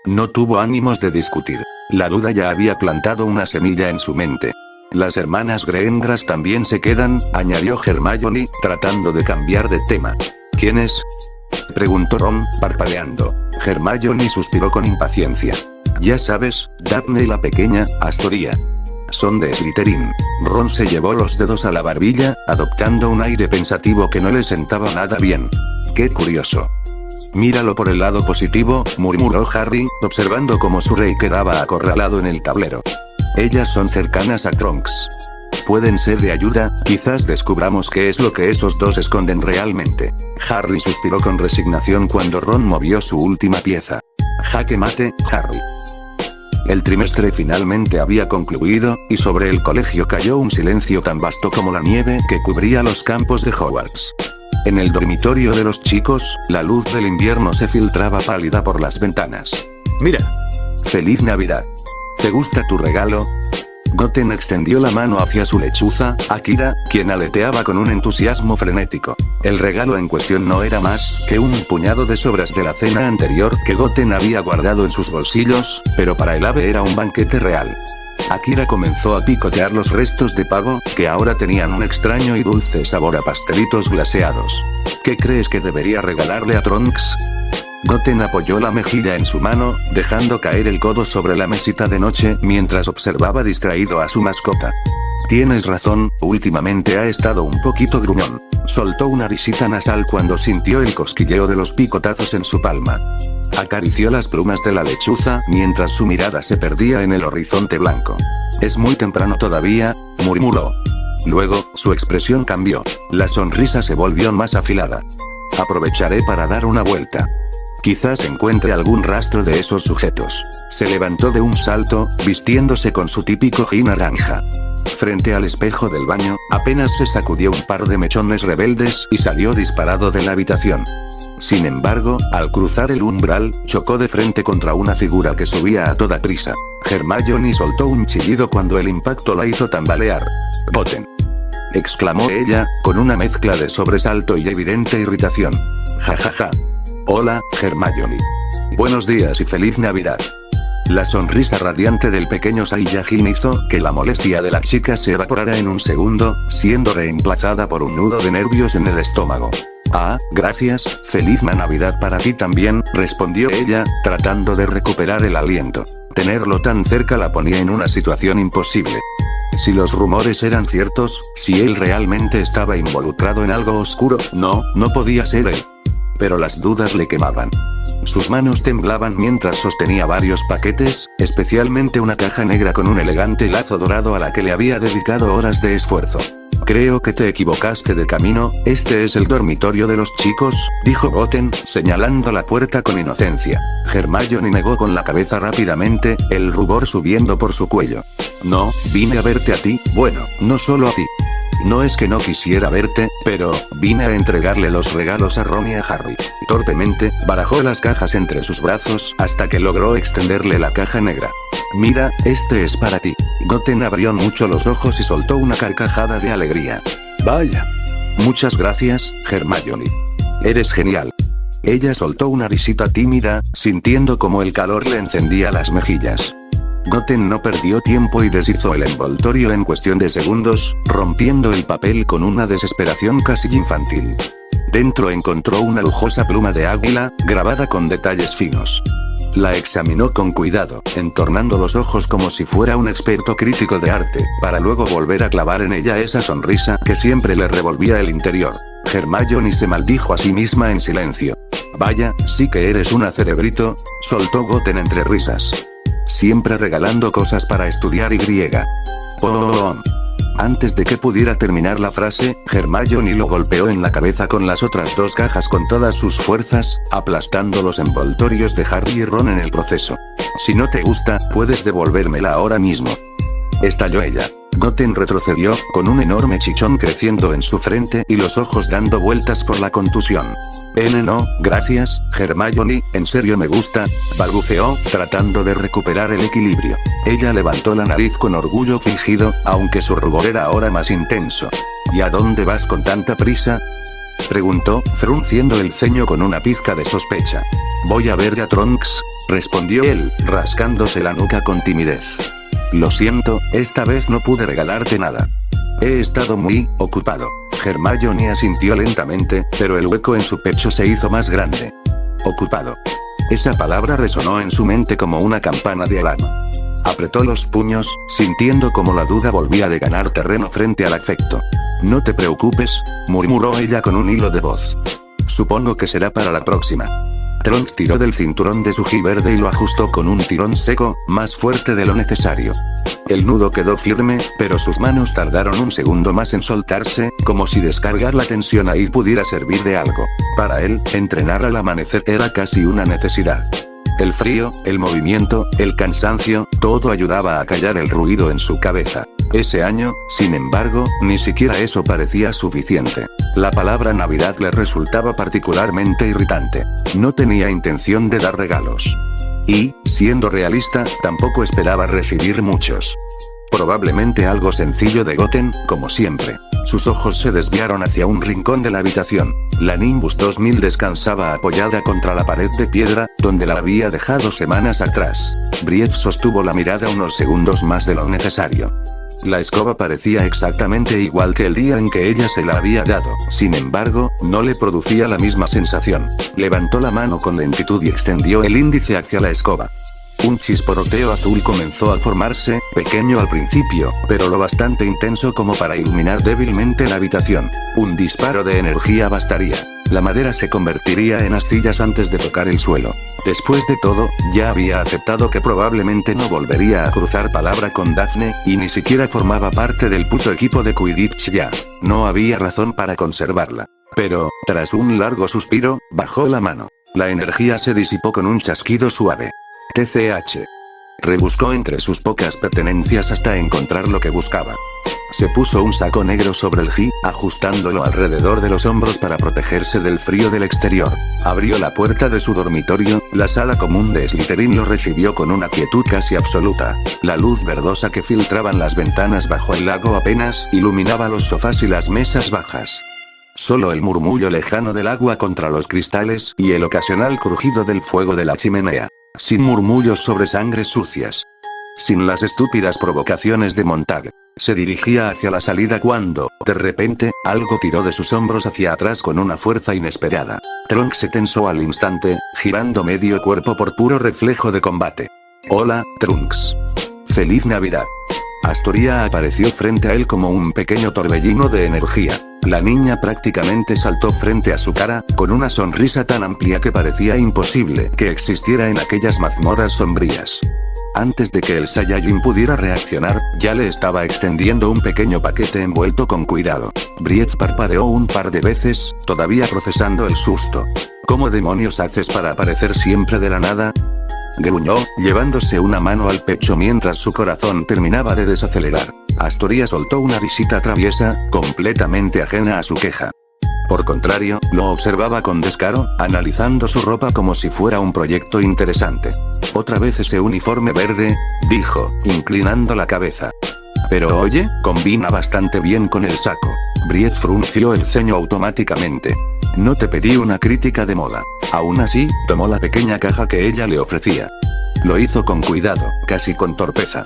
S1: No tuvo ánimos de discutir. La duda ya había plantado una semilla en su mente. Las hermanas Greengrass también se quedan, añadió Hermione, tratando de cambiar de tema. ¿Quiénes? Preguntó Ron, parpadeando. Hermione suspiró con impaciencia. Ya sabes, Daphne y la pequeña, Astoria. Son de Slytherin. Ron se llevó los dedos a la barbilla, adoptando un aire pensativo que no le sentaba nada bien. Qué curioso. Míralo por el lado positivo, murmuró Harry, observando cómo su rey quedaba acorralado en el tablero. Ellas son cercanas a Trunks. Pueden ser de ayuda, quizás descubramos qué es lo que esos dos esconden realmente. Harry suspiró con resignación cuando Ron movió su última pieza. Jaque mate, Harry. El trimestre finalmente había concluido, y sobre el colegio cayó un silencio tan vasto como la nieve que cubría los campos de Hogwarts. En el dormitorio de los chicos, la luz del invierno se filtraba pálida por las ventanas. Mira. ¡Feliz Navidad! ¿Te gusta tu regalo? Goten extendió la mano hacia su lechuza, Akira, quien aleteaba con un entusiasmo frenético. El regalo en cuestión no era más que un puñado de sobras de la cena anterior que Goten había guardado en sus bolsillos, pero para el ave era un banquete real. Akira comenzó a picotear los restos de pavo, que ahora tenían un extraño y dulce sabor a pastelitos glaseados. ¿Qué crees que debería regalarle a Trunks? Goten apoyó la mejilla en su mano, dejando caer el codo sobre la mesita de noche mientras observaba distraído a su mascota. Tienes razón, últimamente ha estado un poquito gruñón. Soltó una risita nasal cuando sintió el cosquilleo de los picotazos en su palma. Acarició las plumas de la lechuza mientras su mirada se perdía en el horizonte blanco. Es muy temprano todavía, murmuró. Luego, su expresión cambió. La sonrisa se volvió más afilada. Aprovecharé para dar una vuelta. Quizás encuentre algún rastro de esos sujetos. Se levantó de un salto, vistiéndose con su típico jean naranja. Frente al espejo del baño, apenas se sacudió un par de mechones rebeldes y salió disparado de la habitación. Sin embargo, al cruzar el umbral, chocó de frente contra una figura que subía a toda prisa. Hermione soltó un chillido cuando el impacto la hizo tambalear. «Potten», exclamó ella, con una mezcla de sobresalto y evidente irritación. «Ja ja ja. Hola, Hermione. Buenos días y feliz Navidad». La sonrisa radiante del pequeño Saiyajin hizo que la molestia de la chica se evaporara en un segundo, siendo reemplazada por un nudo de nervios en el estómago. «Ah, gracias, feliz Navidad para ti también», respondió ella, tratando de recuperar el aliento. Tenerlo tan cerca la ponía en una situación imposible. Si los rumores eran ciertos, si él realmente estaba involucrado en algo oscuro, no podía ser él. Pero las dudas le quemaban. Sus manos temblaban mientras sostenía varios paquetes, especialmente una caja negra con un elegante lazo dorado a la que le había dedicado horas de esfuerzo. «Creo que te equivocaste de camino, este es el dormitorio de los chicos», dijo Goten, señalando la puerta con inocencia. Hermione negó con la cabeza rápidamente, el rubor subiendo por su cuello. «No, vine a verte a ti, bueno, no solo a ti. No es que no quisiera verte, pero vine a entregarle los regalos a Ron y a Harry. Torpemente, barajó las cajas entre sus brazos hasta que logró extenderle la caja negra. Mira, este es para ti. Goten abrió mucho los ojos y soltó una carcajada de alegría. Vaya. Muchas gracias, Hermione. Eres genial. Ella soltó una risita tímida, sintiendo como el calor le encendía las mejillas. Goten no perdió tiempo y deshizo el envoltorio en cuestión de segundos, rompiendo el papel con una desesperación casi infantil. Dentro encontró una lujosa pluma de águila, grabada con detalles finos. La examinó con cuidado, entornando los ojos como si fuera un experto crítico de arte, para luego volver a clavar en ella esa sonrisa que siempre le revolvía el interior. Hermione se maldijo a sí misma en silencio. Vaya, sí que eres una cerebrito, soltó Goten entre risas. Siempre regalando cosas para estudiar y griega. Oh. Antes de que pudiera terminar la frase, Hermione lo golpeó en la cabeza con las otras dos cajas con todas sus fuerzas, aplastando los envoltorios de Harry y Ron en el proceso. Si no te gusta, puedes devolvérmela ahora mismo. Estalló ella. Goten retrocedió, con un enorme chichón creciendo en su frente y los ojos dando vueltas por la contusión. No, gracias, Hermione, en serio me gusta, balbuceó, tratando de recuperar el equilibrio. Ella levantó la nariz con orgullo fingido, aunque su rubor era ahora más intenso. ¿Y a dónde vas con tanta prisa?, preguntó, frunciendo el ceño con una pizca de sospecha. Voy a ver a Trunks, respondió él, rascándose la nuca con timidez. Lo siento, esta vez no pude regalarte nada. He estado muy ocupado. Hermione asintió lentamente, pero el hueco en su pecho se hizo más grande. Ocupado. Esa palabra resonó en su mente como una campana de alarma. Apretó los puños, sintiendo como la duda volvía de ganar terreno frente al afecto. No te preocupes, murmuró ella con un hilo de voz. Supongo que será para la próxima. Trunks tiró del cinturón de su gi verde y lo ajustó con un tirón seco, más fuerte de lo necesario. El nudo quedó firme, pero sus manos tardaron un segundo más en soltarse, como si descargar la tensión ahí pudiera servir de algo. Para él, entrenar al amanecer era casi una necesidad. El frío, el movimiento, el cansancio, todo ayudaba a callar el ruido en su cabeza. Ese año, sin embargo, ni siquiera eso parecía suficiente. La palabra Navidad le resultaba particularmente irritante. No tenía intención de dar regalos. Y, siendo realista, tampoco esperaba recibir muchos. Probablemente algo sencillo de Goten, como siempre. Sus ojos se desviaron hacia un rincón de la habitación. La Nimbus 2000 descansaba apoyada contra la pared de piedra, donde la había dejado semanas atrás. Brief sostuvo la mirada unos segundos más de lo necesario. La escoba parecía exactamente igual que el día en que ella se la había dado. Sin embargo, no le producía la misma sensación. Levantó la mano con lentitud y extendió el índice hacia la escoba. Un chisporroteo azul comenzó a formarse, pequeño al principio, pero lo bastante intenso como para iluminar débilmente la habitación. Un disparo de energía bastaría. La madera se convertiría en astillas antes de tocar el suelo. Después de todo, ya había aceptado que probablemente no volvería a cruzar palabra con Daphne, y ni siquiera formaba parte del puto equipo de Quidditch ya. No había razón para conservarla. Pero, tras un largo suspiro, bajó la mano. La energía se disipó con un chasquido suave. TCH. Rebuscó entre sus pocas pertenencias hasta encontrar lo que buscaba. Se puso un saco negro sobre el gi, ajustándolo alrededor de los hombros para protegerse del frío del exterior. Abrió la puerta de su dormitorio, la sala común de Slytherin lo recibió con una quietud casi absoluta. La luz verdosa que filtraban las ventanas bajo el lago apenas iluminaba los sofás y las mesas bajas. Solo el murmullo lejano del agua contra los cristales y el ocasional crujido del fuego de la chimenea. Sin murmullos sobre sangres sucias. Sin las estúpidas provocaciones de Montag. Se dirigía hacia la salida cuando, de repente, algo tiró de sus hombros hacia atrás con una fuerza inesperada. Trunks se tensó al instante, girando medio cuerpo por puro reflejo de combate. Hola, Trunks. Feliz Navidad. Astoria apareció frente a él como un pequeño torbellino de energía. La niña prácticamente saltó frente a su cara, con una sonrisa tan amplia que parecía imposible que existiera en aquellas mazmorras sombrías. Antes de que el Saiyajin pudiera reaccionar, ya le estaba extendiendo un pequeño paquete envuelto con cuidado. Brief parpadeó un par de veces, todavía procesando el susto. ¿Cómo demonios haces para aparecer siempre de la nada?, gruñó, llevándose una mano al pecho mientras su corazón terminaba de desacelerar. Astoria soltó una risita traviesa, completamente ajena a su queja. Por contrario, lo observaba con descaro, analizando su ropa como si fuera un proyecto interesante. «Otra vez ese uniforme verde», dijo, inclinando la cabeza. «Pero oye, combina bastante bien con el saco». Briette frunció el ceño automáticamente. «No te pedí una crítica de moda». Aún así, tomó la pequeña caja que ella le ofrecía. Lo hizo con cuidado, casi con torpeza.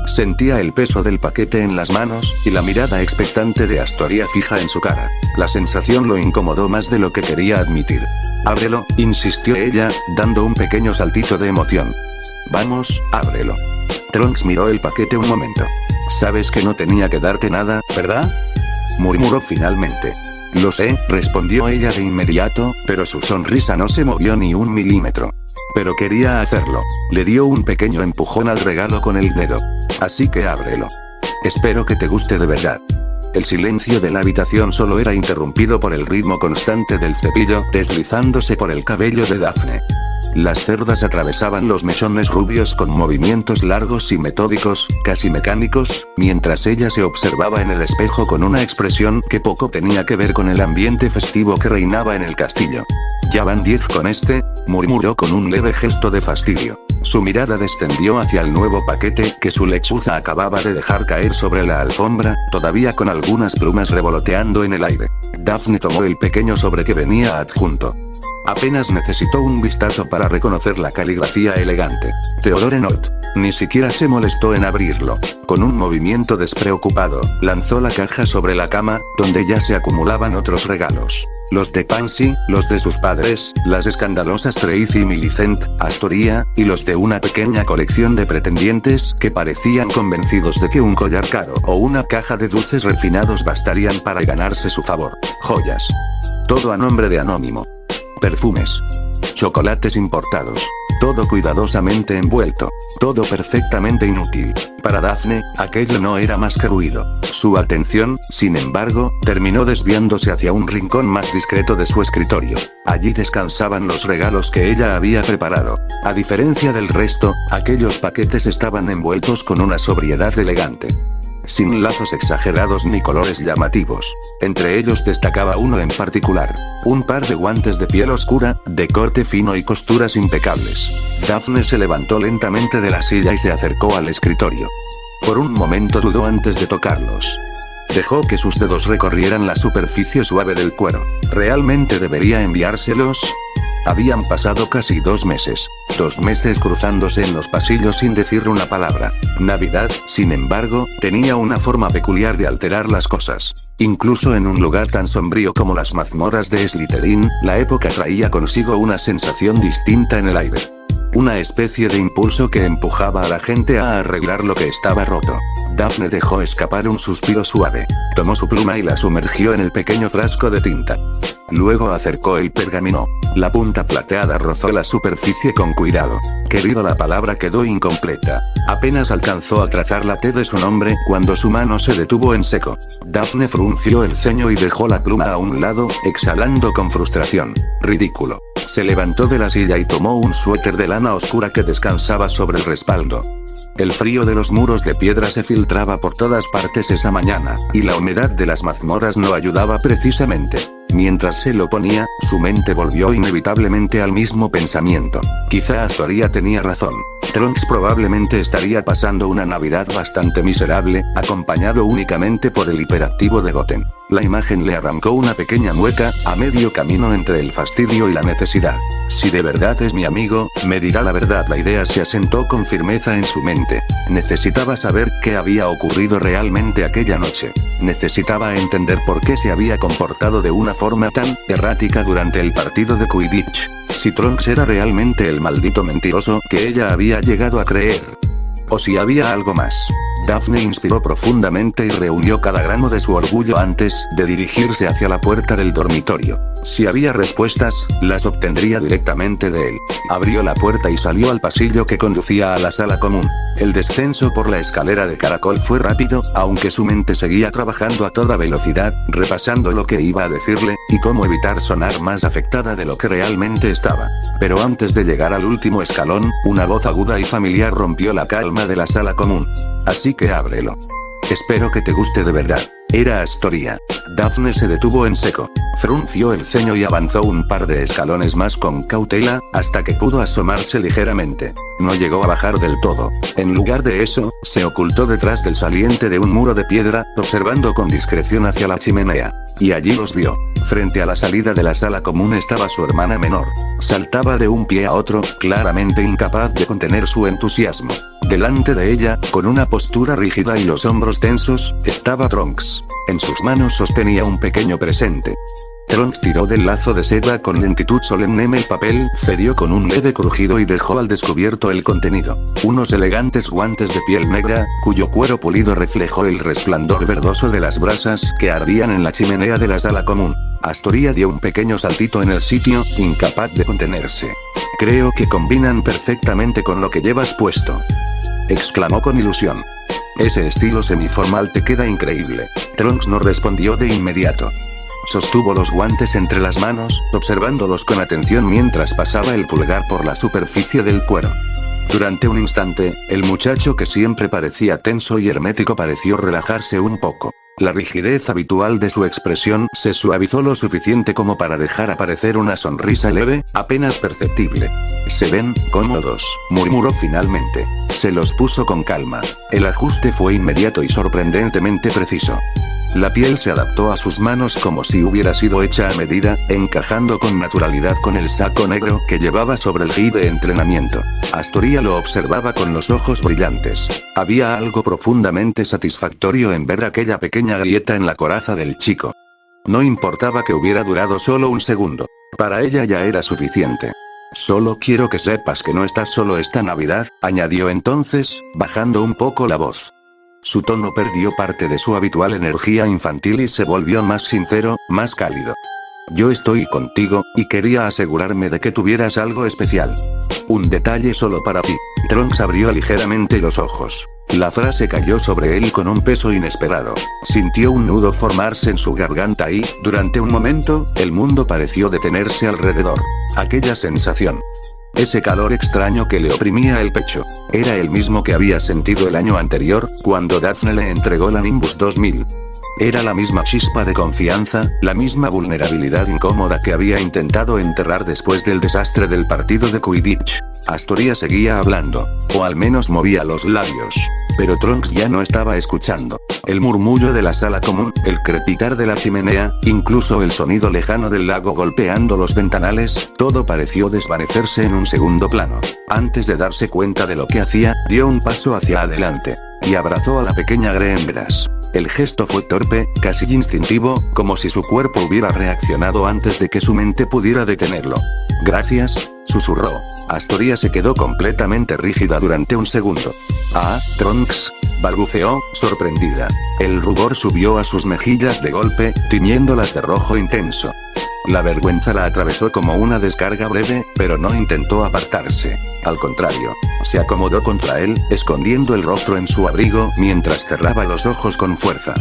S1: Sentía el peso del paquete en las manos, y la mirada expectante de Astoria fija en su cara. La sensación lo incomodó más de lo que quería admitir. «Ábrelo», insistió ella, dando un pequeño saltito de emoción. «Vamos, ábrelo». Trunks miró el paquete un momento. «Sabes que no tenía que darte nada, ¿verdad?», murmuró finalmente. «Lo sé», respondió ella de inmediato, pero su sonrisa no se movió ni un milímetro. «Pero quería hacerlo». Le dio un pequeño empujón al regalo con el dedo. «Así que ábrelo. Espero que te guste de verdad». El silencio de la habitación solo era interrumpido por el ritmo constante del cepillo deslizándose por el cabello de Daphne. Las cerdas atravesaban los mechones rubios con movimientos largos y metódicos, casi mecánicos, mientras ella se observaba en el espejo con una expresión que poco tenía que ver con el ambiente festivo que reinaba en el castillo. «¿Ya van 10 con este?», murmuró con un leve gesto de fastidio. Su mirada descendió hacia el nuevo paquete que su lechuza acababa de dejar caer sobre la alfombra, todavía con algunas plumas revoloteando en el aire. Daphne tomó el pequeño sobre que venía adjunto. Apenas necesitó un vistazo para reconocer la caligrafía elegante. Theodore Not. Ni siquiera se molestó en abrirlo. Con un movimiento despreocupado, lanzó la caja sobre la cama, donde ya se acumulaban otros regalos. Los de Pansy, los de sus padres, las escandalosas Tracy y Millicent, Astoria, y los de una pequeña colección de pretendientes que parecían convencidos de que un collar caro o una caja de dulces refinados bastarían para ganarse su favor. Joyas. Todo a nombre de Anónimo. Perfumes. Chocolates importados. Todo cuidadosamente envuelto. Todo perfectamente inútil. Para Daphne, aquello no era más que ruido. Su atención, sin embargo, terminó desviándose hacia un rincón más discreto de su escritorio. Allí descansaban los regalos que ella había preparado. A diferencia del resto, aquellos paquetes estaban envueltos con una sobriedad elegante. Sin lazos exagerados ni colores llamativos. Entre ellos destacaba uno en particular. Un par de guantes de piel oscura, de corte fino y costuras impecables. Daphne se levantó lentamente de la silla y se acercó al escritorio. Por un momento dudó antes de tocarlos. Dejó que sus dedos recorrieran la superficie suave del cuero. ¿Realmente debería enviárselos? Habían pasado casi 2 meses. 2 meses cruzándose en los pasillos sin decir una palabra. Navidad, sin embargo, tenía una forma peculiar de alterar las cosas. Incluso en un lugar tan sombrío como las mazmorras de Slytherin, la época traía consigo una sensación distinta en el aire. Una especie de impulso que empujaba a la gente a arreglar lo que estaba roto. Daphne dejó escapar un suspiro suave. Tomó su pluma y la sumergió en el pequeño frasco de tinta. Luego acercó el pergamino. La punta plateada rozó la superficie con cuidado. Querido, la palabra quedó incompleta. Apenas alcanzó a trazar la T de su nombre cuando su mano se detuvo en seco. Daphne frunció el ceño y dejó la pluma a un lado, exhalando con frustración. Ridículo. Se levantó de la silla y tomó un suéter de lana oscura que descansaba sobre el respaldo. El frío de los muros de piedra se filtraba por todas partes esa mañana, y la humedad de las mazmorras no ayudaba precisamente. Mientras se lo ponía, su mente volvió inevitablemente al mismo pensamiento. Quizá Astoria tenía razón. Trunks probablemente estaría pasando una Navidad bastante miserable, acompañado únicamente por el hiperactivo de Goten. La imagen le arrancó una pequeña mueca, a medio camino entre el fastidio y la necesidad. Si de verdad es mi amigo, me dirá la verdad. La idea se asentó con firmeza en su mente. Necesitaba saber qué había ocurrido realmente aquella noche. Necesitaba entender por qué se había comportado de una forma tan errática durante el partido de Quidditch. Si Trunks era realmente el maldito mentiroso que ella había llegado a creer. O si había algo más. Daphne inspiró profundamente y reunió cada grano de su orgullo antes de dirigirse hacia la puerta del dormitorio. Si había respuestas, las obtendría directamente de él. Abrió la puerta y salió al pasillo que conducía a la sala común. El descenso por la escalera de caracol fue rápido, aunque su mente seguía trabajando a toda velocidad, repasando lo que iba a decirle, y cómo evitar sonar más afectada de lo que realmente estaba. Pero antes de llegar al último escalón, una voz aguda y familiar rompió la calma de la sala común. Así que ábrelo. Espero que te guste de verdad. Era Astoria. Daphne se detuvo en seco. Frunció el ceño y avanzó un par de escalones más con cautela, hasta que pudo asomarse ligeramente. No llegó a bajar del todo. En lugar de eso, se ocultó detrás del saliente de un muro de piedra, observando con discreción hacia la chimenea. Y allí los vio. Frente a la salida de la sala común estaba su hermana menor. Saltaba de un pie a otro, claramente incapaz de contener su entusiasmo. Delante de ella, con una postura rígida y los hombros tensos, estaba Trunks. En sus manos sostenía un pequeño presente. Trunks tiró del lazo de seda con lentitud solemne. El papel cedió con un leve crujido y dejó al descubierto el contenido. Unos elegantes guantes de piel negra, cuyo cuero pulido reflejó el resplandor verdoso de las brasas que ardían en la chimenea de la sala común. Astoria dio un pequeño saltito en el sitio, incapaz de contenerse. Creo que combinan perfectamente con lo que llevas puesto, exclamó con ilusión. Ese estilo semiformal te queda increíble. Trunks no respondió de inmediato. Sostuvo los guantes entre las manos, observándolos con atención mientras pasaba el pulgar por la superficie del cuero. Durante un instante, el muchacho que siempre parecía tenso y hermético pareció relajarse un poco. La rigidez habitual de su expresión se suavizó lo suficiente como para dejar aparecer una sonrisa leve, apenas perceptible. «Se ven cómodos», murmuró finalmente. Se los puso con calma. El ajuste fue inmediato y sorprendentemente preciso. La piel se adaptó a sus manos como si hubiera sido hecha a medida, encajando con naturalidad con el saco negro que llevaba sobre el gi de entrenamiento. Astoria lo observaba con los ojos brillantes. Había algo profundamente satisfactorio en ver aquella pequeña grieta en la coraza del chico. No importaba que hubiera durado solo un segundo. Para ella ya era suficiente. «Solo quiero que sepas que no estás solo esta Navidad», añadió entonces, bajando un poco la voz. Su tono perdió parte de su habitual energía infantil y se volvió más sincero, más cálido. «Yo estoy contigo, y quería asegurarme de que tuvieras algo especial. Un detalle solo para ti». Trunks abrió ligeramente los ojos. La frase cayó sobre él con un peso inesperado. Sintió un nudo formarse en su garganta y, durante un momento, el mundo pareció detenerse alrededor. Aquella sensación, ese calor extraño que le oprimía el pecho, era el mismo que había sentido el año anterior, cuando Daphne le entregó la Nimbus 2000. Era la misma chispa de confianza, la misma vulnerabilidad incómoda que había intentado enterrar después del desastre del partido de Quidditch. Astoria seguía hablando, o al menos movía los labios. Pero Trunks ya no estaba escuchando. El murmullo de la sala común, el crepitar de la chimenea, incluso el sonido lejano del lago golpeando los ventanales, todo pareció desvanecerse en un segundo plano. Antes de darse cuenta de lo que hacía, dio un paso hacia adelante. Y abrazó a la pequeña Greengrass. El gesto fue torpe, casi instintivo, como si su cuerpo hubiera reaccionado antes de que su mente pudiera detenerlo. «Gracias», susurró. Astoria se quedó completamente rígida durante un segundo. «Ah, Trunks», balbuceó, sorprendida. El rubor subió a sus mejillas de golpe, tiñéndolas de rojo intenso. La vergüenza la atravesó como una descarga breve, pero no intentó apartarse. Al contrario, se acomodó contra él, escondiendo el rostro en su abrigo mientras cerraba los ojos con fuerza.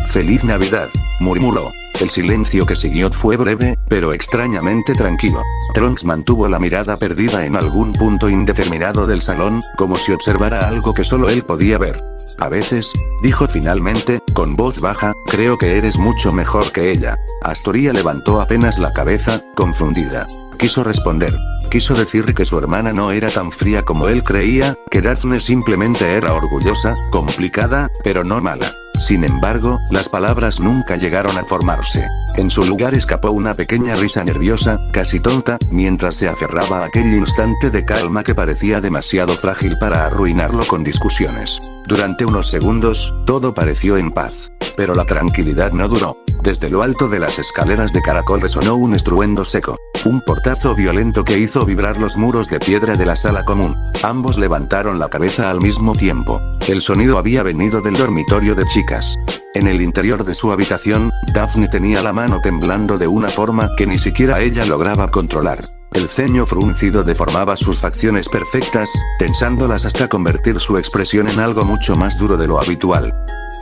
S1: «Feliz Navidad», murmuró. El silencio que siguió fue breve, pero extrañamente tranquilo. Trunks mantuvo la mirada perdida en algún punto indeterminado del salón, como si observara algo que solo él podía ver. «A veces», dijo finalmente, con voz baja, «creo que eres mucho mejor que ella». Astoria levantó apenas la cabeza, confundida. Quiso responder. Quiso decir que su hermana no era tan fría como él creía, que Daphne simplemente era orgullosa, complicada, pero no mala. Sin embargo, las palabras nunca llegaron a formarse. En su lugar escapó una pequeña risa nerviosa, casi tonta, mientras se aferraba a aquel instante de calma que parecía demasiado frágil para arruinarlo con discusiones. Durante unos segundos, todo pareció en paz. Pero la tranquilidad no duró. Desde lo alto de las escaleras de caracol resonó un estruendo seco. Un portazo violento que hizo vibrar los muros de piedra de la sala común. Ambos levantaron la cabeza al mismo tiempo. El sonido había venido del dormitorio de chicas. En el interior de su habitación, Daphne tenía la mano temblando de una forma que ni siquiera ella lograba controlar. El ceño fruncido deformaba sus facciones perfectas, tensándolas hasta convertir su expresión en algo mucho más duro de lo habitual.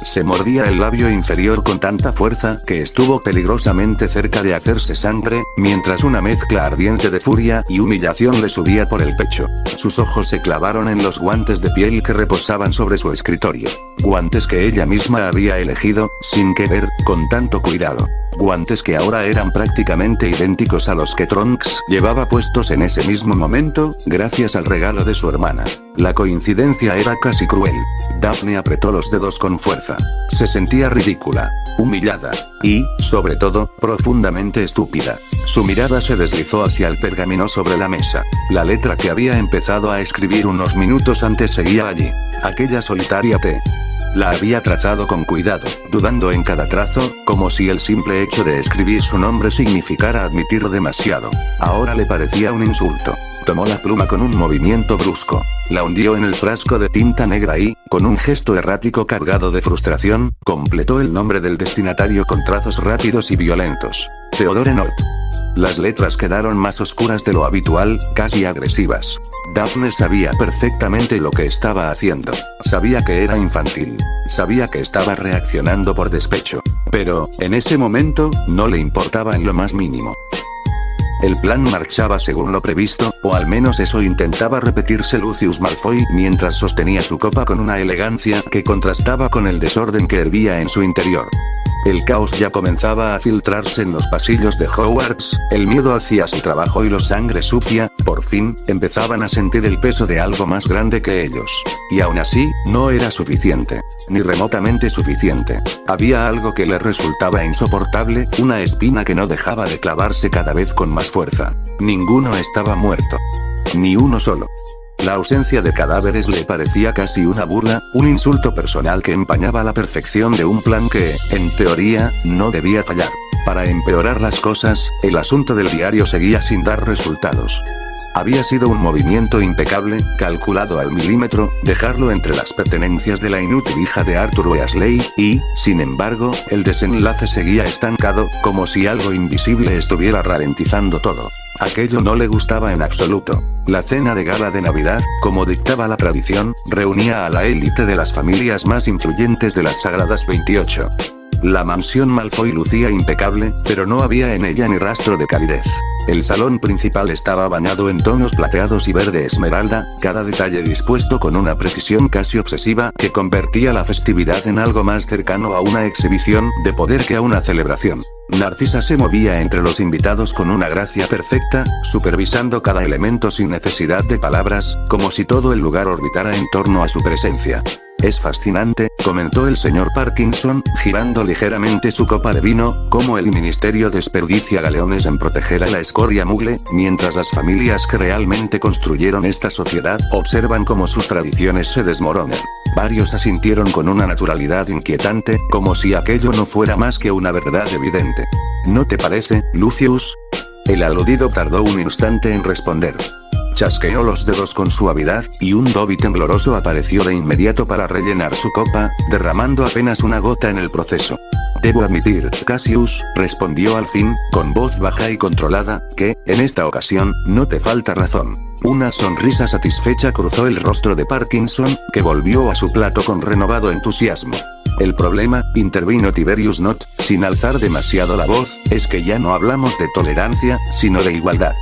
S1: Se mordía el labio inferior con tanta fuerza que estuvo peligrosamente cerca de hacerse sangre, mientras una mezcla ardiente de furia y humillación le subía por el pecho. Sus ojos se clavaron en los guantes de piel que reposaban sobre su escritorio. Guantes que ella misma había elegido, sin querer, con tanto cuidado. Guantes que ahora eran prácticamente idénticos a los que Trunks llevaba puestos en ese mismo momento, gracias al regalo de su hermana. La coincidencia era casi cruel. Daphne apretó los dedos con fuerza. Se sentía ridícula, humillada, y, sobre todo, profundamente estúpida. Su mirada se deslizó hacia el pergamino sobre la mesa. La letra que había empezado a escribir unos minutos antes seguía allí. Aquella solitaria T. La había trazado con cuidado, dudando en cada trazo, como si el simple hecho de escribir su nombre significara admitir demasiado. Ahora le parecía un insulto. Tomó la pluma con un movimiento brusco. La hundió en el frasco de tinta negra y, con un gesto errático cargado de frustración, completó el nombre del destinatario con trazos rápidos y violentos. Theodore Nott. Las letras quedaron más oscuras de lo habitual, casi agresivas. Daphne sabía perfectamente lo que estaba haciendo. Sabía que era infantil. Sabía que estaba reaccionando por despecho. Pero, en ese momento, no le importaba en lo más mínimo. El plan marchaba según lo previsto, o al menos eso intentaba repetirse Lucius Malfoy mientras sostenía su copa con una elegancia que contrastaba con el desorden que hervía en su interior. El caos ya comenzaba a filtrarse en los pasillos de Hogwarts, el miedo hacia su trabajo y la sangre sucia, por fin, empezaban a sentir el peso de algo más grande que ellos. Y aún así, no era suficiente. Ni remotamente suficiente. Había algo que le resultaba insoportable, una espina que no dejaba de clavarse cada vez con más fuerza. Ninguno estaba muerto. Ni uno solo. La ausencia de cadáveres le parecía casi una burla, un insulto personal que empañaba la perfección de un plan que, en teoría, no debía fallar. Para empeorar las cosas, el asunto del diario seguía sin dar resultados. Había sido un movimiento impecable, calculado al milímetro, dejarlo entre las pertenencias de la inútil hija de Arthur Weasley, y, sin embargo, el desenlace seguía estancado, como si algo invisible estuviera ralentizando todo. Aquello no le gustaba en absoluto. La cena de gala de Navidad, como dictaba la tradición, reunía a la élite de las familias más influyentes de las Sagradas 28. La mansión Malfoy lucía impecable, pero no había en ella ni rastro de calidez. El salón principal estaba bañado en tonos plateados y verde esmeralda, cada detalle dispuesto con una precisión casi obsesiva que convertía la festividad en algo más cercano a una exhibición de poder que a una celebración. Narcisa se movía entre los invitados con una gracia perfecta, supervisando cada elemento sin necesidad de palabras, como si todo el lugar orbitara en torno a su presencia. Es fascinante, comentó el señor Parkinson, girando ligeramente su copa de vino, cómo el ministerio desperdicia galeones en proteger a la escoria mugle, mientras las familias que realmente construyeron esta sociedad observan cómo sus tradiciones se desmoronan. Varios asintieron con una naturalidad inquietante, como si aquello no fuera más que una verdad evidente. ¿No te parece, Lucius? El aludido tardó un instante en responder. Chasqueó los dedos con suavidad, y un Dobby tembloroso apareció de inmediato para rellenar su copa, derramando apenas una gota en el proceso. Debo admitir, Cassius, respondió al fin, con voz baja y controlada, que, en esta ocasión, no te falta razón. Una sonrisa satisfecha cruzó el rostro de Parkinson, que volvió a su plato con renovado entusiasmo. El problema, intervino Tiberius Nott, sin alzar demasiado la voz, es que ya no hablamos de tolerancia, sino de igualdad.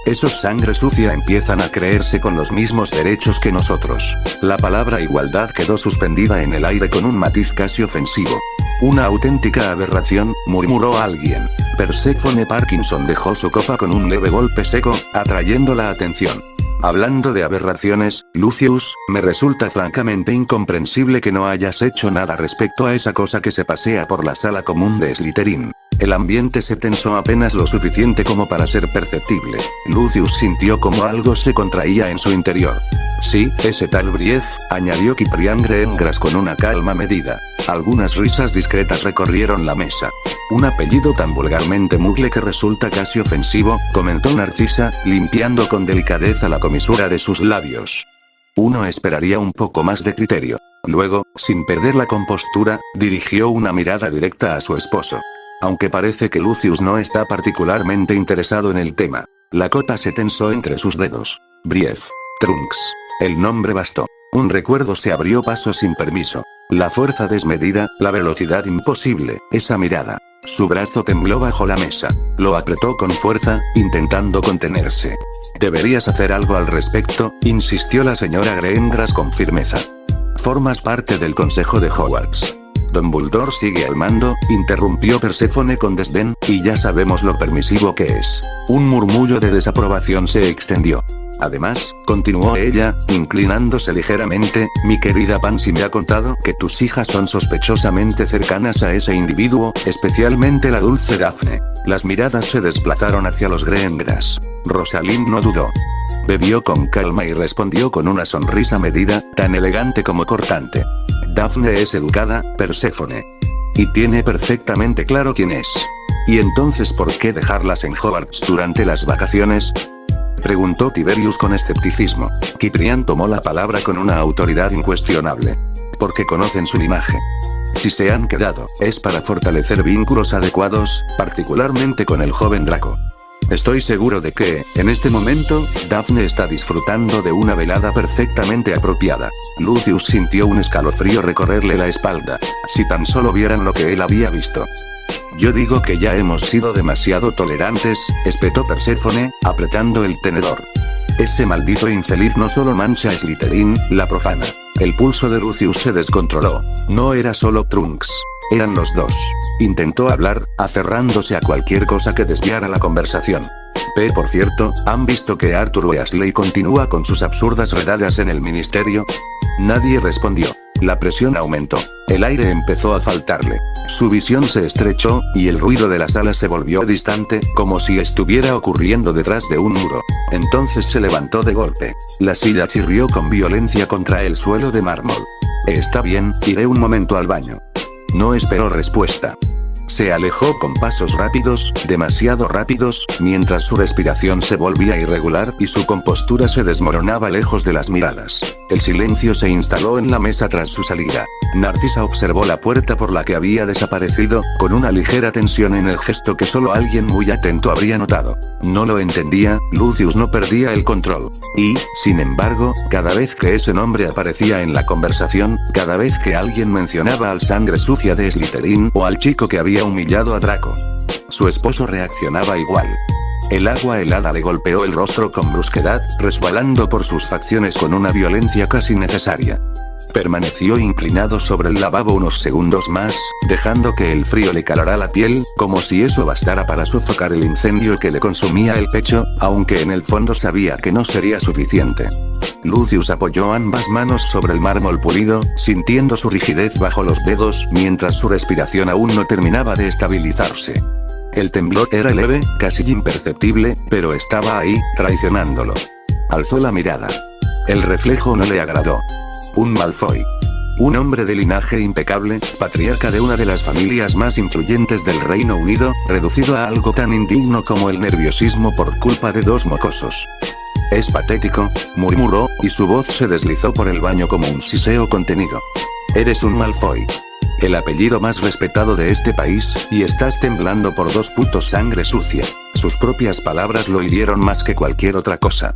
S1: Esos sangre sucia empiezan a creerse con los mismos derechos que nosotros. La palabra igualdad quedó suspendida en el aire con un matiz casi ofensivo. Una auténtica aberración, murmuró alguien. Perséfone Parkinson dejó su copa con un leve golpe seco, atrayendo la atención. Hablando de aberraciones, Lucius, me resulta francamente incomprensible que no hayas hecho nada respecto a esa cosa que se pasea por la sala común de Slytherin. El ambiente se tensó apenas lo suficiente como para ser perceptible. Lucius sintió como algo se contraía en su interior. Sí, ese tal Brief, añadió Cyprian Greengrass con una calma medida. Algunas risas discretas recorrieron la mesa. Un apellido tan vulgarmente mugle que resulta casi ofensivo, comentó Narcisa, limpiando con delicadeza la comisura de sus labios. Uno esperaría un poco más de criterio. Luego, sin perder la compostura, dirigió una mirada directa a su esposo. Aunque parece que Lucius no está particularmente interesado en el tema. La cota se tensó entre sus dedos. Brief. Trunks. El nombre bastó. Un recuerdo se abrió paso sin permiso. La fuerza desmedida, la velocidad imposible, esa mirada. Su brazo tembló bajo la mesa. Lo apretó con fuerza, intentando contenerse. «Deberías hacer algo al respecto», insistió la señora Greengrass con firmeza. «Formas parte del consejo de Hogwarts. Dumbledore sigue al mando», interrumpió Perséfone con desdén, «y ya sabemos lo permisivo que es». Un murmullo de desaprobación se extendió. «Además», continuó ella, inclinándose ligeramente, «mi querida Pansy me ha contado que tus hijas son sospechosamente cercanas a ese individuo, especialmente la dulce Daphne». Las miradas se desplazaron hacia los Greengrass. Rosalind no dudó. Bebió con calma y respondió con una sonrisa medida, tan elegante como cortante. «Daphne es educada, Perséfone. Y tiene perfectamente claro quién es». «¿Y entonces por qué dejarlas en Hogwarts durante las vacaciones?», preguntó Tiberius con escepticismo. Ciprián tomó la palabra con una autoridad incuestionable. «Porque conocen su linaje. Si se han quedado, es para fortalecer vínculos adecuados, particularmente con el joven Draco. Estoy seguro de que, en este momento, Daphne está disfrutando de una velada perfectamente apropiada». Lucius sintió un escalofrío recorrerle la espalda. Si tan solo vieran lo que él había visto. «Yo digo que ya hemos sido demasiado tolerantes», espetó Perséfone, apretando el tenedor. «Ese maldito infeliz no solo mancha a Slytherin, la profana». El pulso de Lucius se descontroló. No era solo Trunks. Eran los dos. Intentó hablar, aferrándose a cualquier cosa que desviara la conversación. Por cierto, ¿han visto que Arthur Weasley continúa con sus absurdas redadas en el ministerio? Nadie respondió. La presión aumentó. El aire empezó a faltarle. Su visión se estrechó, y el ruido de la sala se volvió distante, como si estuviera ocurriendo detrás de un muro. Entonces se levantó de golpe. La silla chirrió con violencia contra el suelo de mármol. «Está bien, iré un momento al baño». No esperó respuesta. Se alejó con pasos rápidos, demasiado rápidos, mientras su respiración se volvía irregular y su compostura se desmoronaba lejos de las miradas. El silencio se instaló en la mesa tras su salida. Narcisa observó la puerta por la que había desaparecido, con una ligera tensión en el gesto que solo alguien muy atento habría notado. No lo entendía, Lucius no perdía el control. Y, sin embargo, cada vez que ese nombre aparecía en la conversación, cada vez que alguien mencionaba al sangre sucia de Slytherin o al chico que había humillado a Draco, su esposo reaccionaba igual. El agua helada le golpeó el rostro con brusquedad, resbalando por sus facciones con una violencia casi necesaria. Permaneció inclinado sobre el lavabo unos segundos más, dejando que el frío le calara la piel, como si eso bastara para sofocar el incendio que le consumía el pecho, aunque en el fondo sabía que no sería suficiente. Lucius apoyó ambas manos sobre el mármol pulido, sintiendo su rigidez bajo los dedos, mientras su respiración aún no terminaba de estabilizarse. El temblor era leve, casi imperceptible, pero estaba ahí, traicionándolo. Alzó la mirada. El reflejo no le agradó. Un Malfoy. Un hombre de linaje impecable, patriarca de una de las familias más influyentes del Reino Unido, reducido a algo tan indigno como el nerviosismo por culpa de dos mocosos. «Es patético», murmuró, y su voz se deslizó por el baño como un siseo contenido. «Eres un Malfoy. El apellido más respetado de este país, y estás temblando por dos putos sangre sucia». Sus propias palabras lo hirieron más que cualquier otra cosa.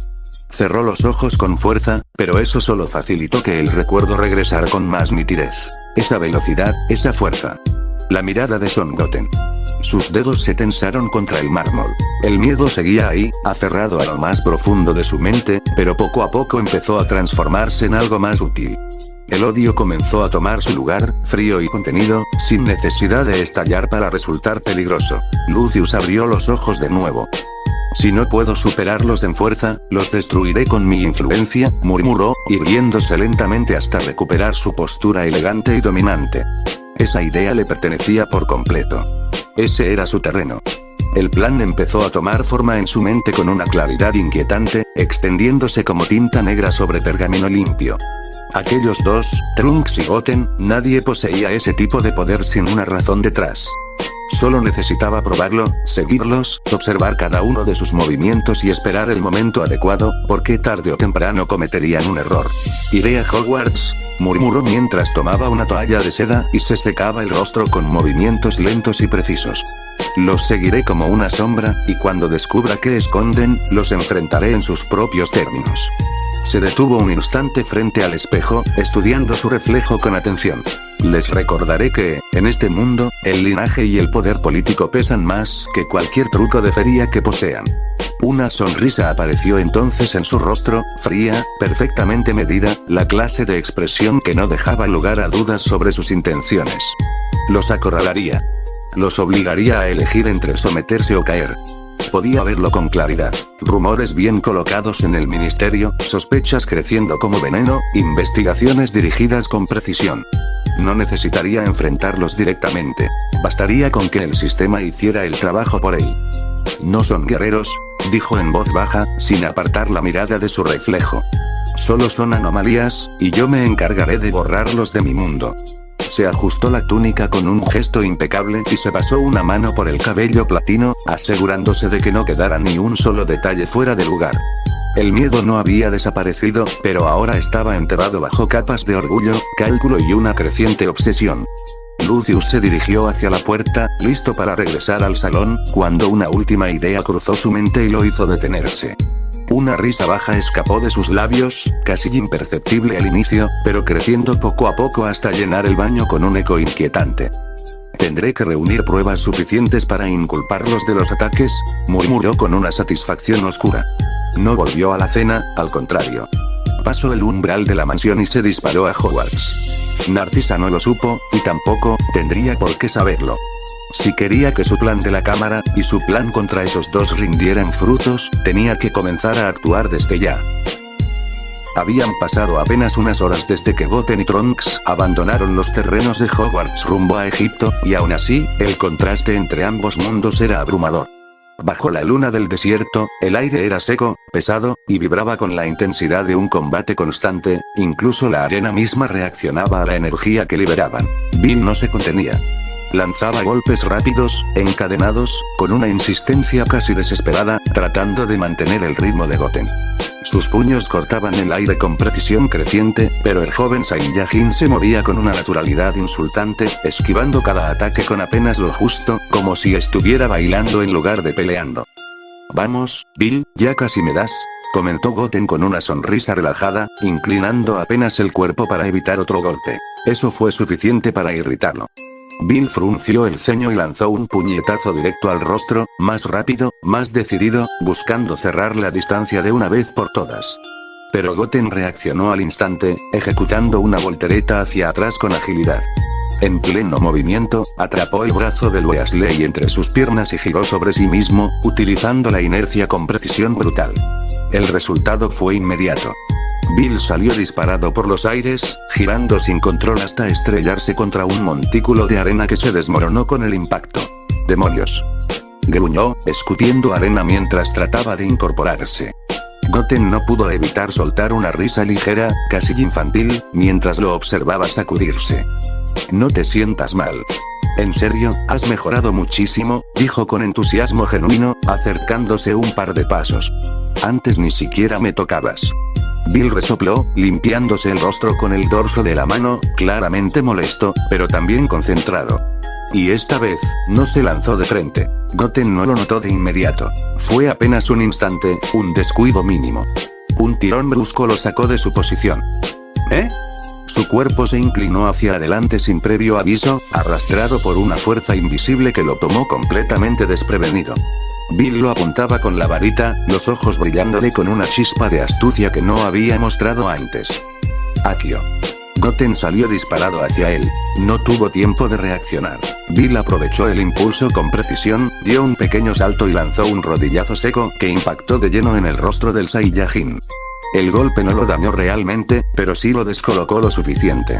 S1: Cerró los ojos con fuerza, pero eso solo facilitó que el recuerdo regresara con más nitidez. Esa velocidad, esa fuerza. La mirada de Songoten. Sus dedos se tensaron contra el mármol. El miedo seguía ahí, aferrado a lo más profundo de su mente, pero poco a poco empezó a transformarse en algo más útil. El odio comenzó a tomar su lugar, frío y contenido, sin necesidad de estallar para resultar peligroso. Lucius abrió los ojos de nuevo. «Si no puedo superarlos en fuerza, los destruiré con mi influencia», murmuró, irguiéndose lentamente hasta recuperar su postura elegante y dominante. Esa idea le pertenecía por completo. Ese era su terreno. El plan empezó a tomar forma en su mente con una claridad inquietante, extendiéndose como tinta negra sobre pergamino limpio. Aquellos dos, Trunks y Goten, nadie poseía ese tipo de poder sin una razón detrás. Solo necesitaba probarlo, seguirlos, observar cada uno de sus movimientos y esperar el momento adecuado, porque tarde o temprano cometerían un error. «Iré a Hogwarts», murmuró mientras tomaba una toalla de seda y se secaba el rostro con movimientos lentos y precisos. «Los seguiré como una sombra, y cuando descubra qué esconden, los enfrentaré en sus propios términos». Se detuvo un instante frente al espejo, estudiando su reflejo con atención. Les recordaré que, en este mundo, el linaje y el poder político pesan más que cualquier truco de feria que posean. Una sonrisa apareció entonces en su rostro, fría, perfectamente medida, la clase de expresión que no dejaba lugar a dudas sobre sus intenciones. Los acorralaría. Los obligaría a elegir entre someterse o caer. Podía verlo con claridad. Rumores bien colocados en el ministerio, sospechas creciendo como veneno, investigaciones dirigidas con precisión. No necesitaría enfrentarlos directamente. Bastaría con que el sistema hiciera el trabajo por él. No son guerreros, dijo en voz baja, sin apartar la mirada de su reflejo. Solo son anomalías, y yo me encargaré de borrarlos de mi mundo. Se ajustó la túnica con un gesto impecable y se pasó una mano por el cabello platino, asegurándose de que no quedara ni un solo detalle fuera de lugar. El miedo no había desaparecido, pero ahora estaba enterrado bajo capas de orgullo, cálculo y una creciente obsesión. Lucius se dirigió hacia la puerta, listo para regresar al salón, cuando una última idea cruzó su mente y lo hizo detenerse. Una risa baja escapó de sus labios, casi imperceptible al inicio, pero creciendo poco a poco hasta llenar el baño con un eco inquietante. «Tendré que reunir pruebas suficientes para inculparlos de los ataques», murmuró con una satisfacción oscura. No volvió a la cena, al contrario. Pasó el umbral de la mansión y se disparó a Hogwarts. Narcisa no lo supo, y tampoco tendría por qué saberlo. Si quería que su plan de la cámara, y su plan contra esos dos rindieran frutos, tenía que comenzar a actuar desde ya. Habían pasado apenas unas horas desde que Goten y Trunks abandonaron los terrenos de Hogwarts rumbo a Egipto, y aún así, el contraste entre ambos mundos era abrumador. Bajo la luna del desierto, el aire era seco, pesado, y vibraba con la intensidad de un combate constante, incluso la arena misma reaccionaba a la energía que liberaban. Bill no se contenía. Lanzaba golpes rápidos, encadenados, con una insistencia casi desesperada, tratando de mantener el ritmo de Goten. Sus puños cortaban el aire con precisión creciente, pero el joven Saiyajin se movía con una naturalidad insultante, esquivando cada ataque con apenas lo justo, como si estuviera bailando en lugar de peleando. «Vamos, Bill, ya casi me das», comentó Goten con una sonrisa relajada, inclinando apenas el cuerpo para evitar otro golpe. Eso fue suficiente para irritarlo. Bill frunció el ceño y lanzó un puñetazo directo al rostro, más rápido, más decidido, buscando cerrar la distancia de una vez por todas. Pero Goten reaccionó al instante, ejecutando una voltereta hacia atrás con agilidad. En pleno movimiento, atrapó el brazo de Weasley entre sus piernas y giró sobre sí mismo, utilizando la inercia con precisión brutal. El resultado fue inmediato. Bill salió disparado por los aires, girando sin control hasta estrellarse contra un montículo de arena que se desmoronó con el impacto. ¡Demonios!, gruñó, escupiendo arena mientras trataba de incorporarse. Goten no pudo evitar soltar una risa ligera, casi infantil, mientras lo observaba sacudirse. «No te sientas mal. En serio, has mejorado muchísimo», dijo con entusiasmo genuino, acercándose un par de pasos. «Antes ni siquiera me tocabas». Bill resopló, limpiándose el rostro con el dorso de la mano, claramente molesto, pero también concentrado. Y esta vez, no se lanzó de frente. Goten no lo notó de inmediato. Fue apenas un instante, un descuido mínimo. Un tirón brusco lo sacó de su posición. ¿Eh? Su cuerpo se inclinó hacia adelante sin previo aviso, arrastrado por una fuerza invisible que lo tomó completamente desprevenido. Bill lo apuntaba con la varita, los ojos brillándole con una chispa de astucia que no había mostrado antes. «Akio». Goten salió disparado hacia él. No tuvo tiempo de reaccionar. Bill aprovechó el impulso con precisión, dio un pequeño salto y lanzó un rodillazo seco que impactó de lleno en el rostro del Saiyajin. El golpe no lo dañó realmente, pero sí lo descolocó lo suficiente.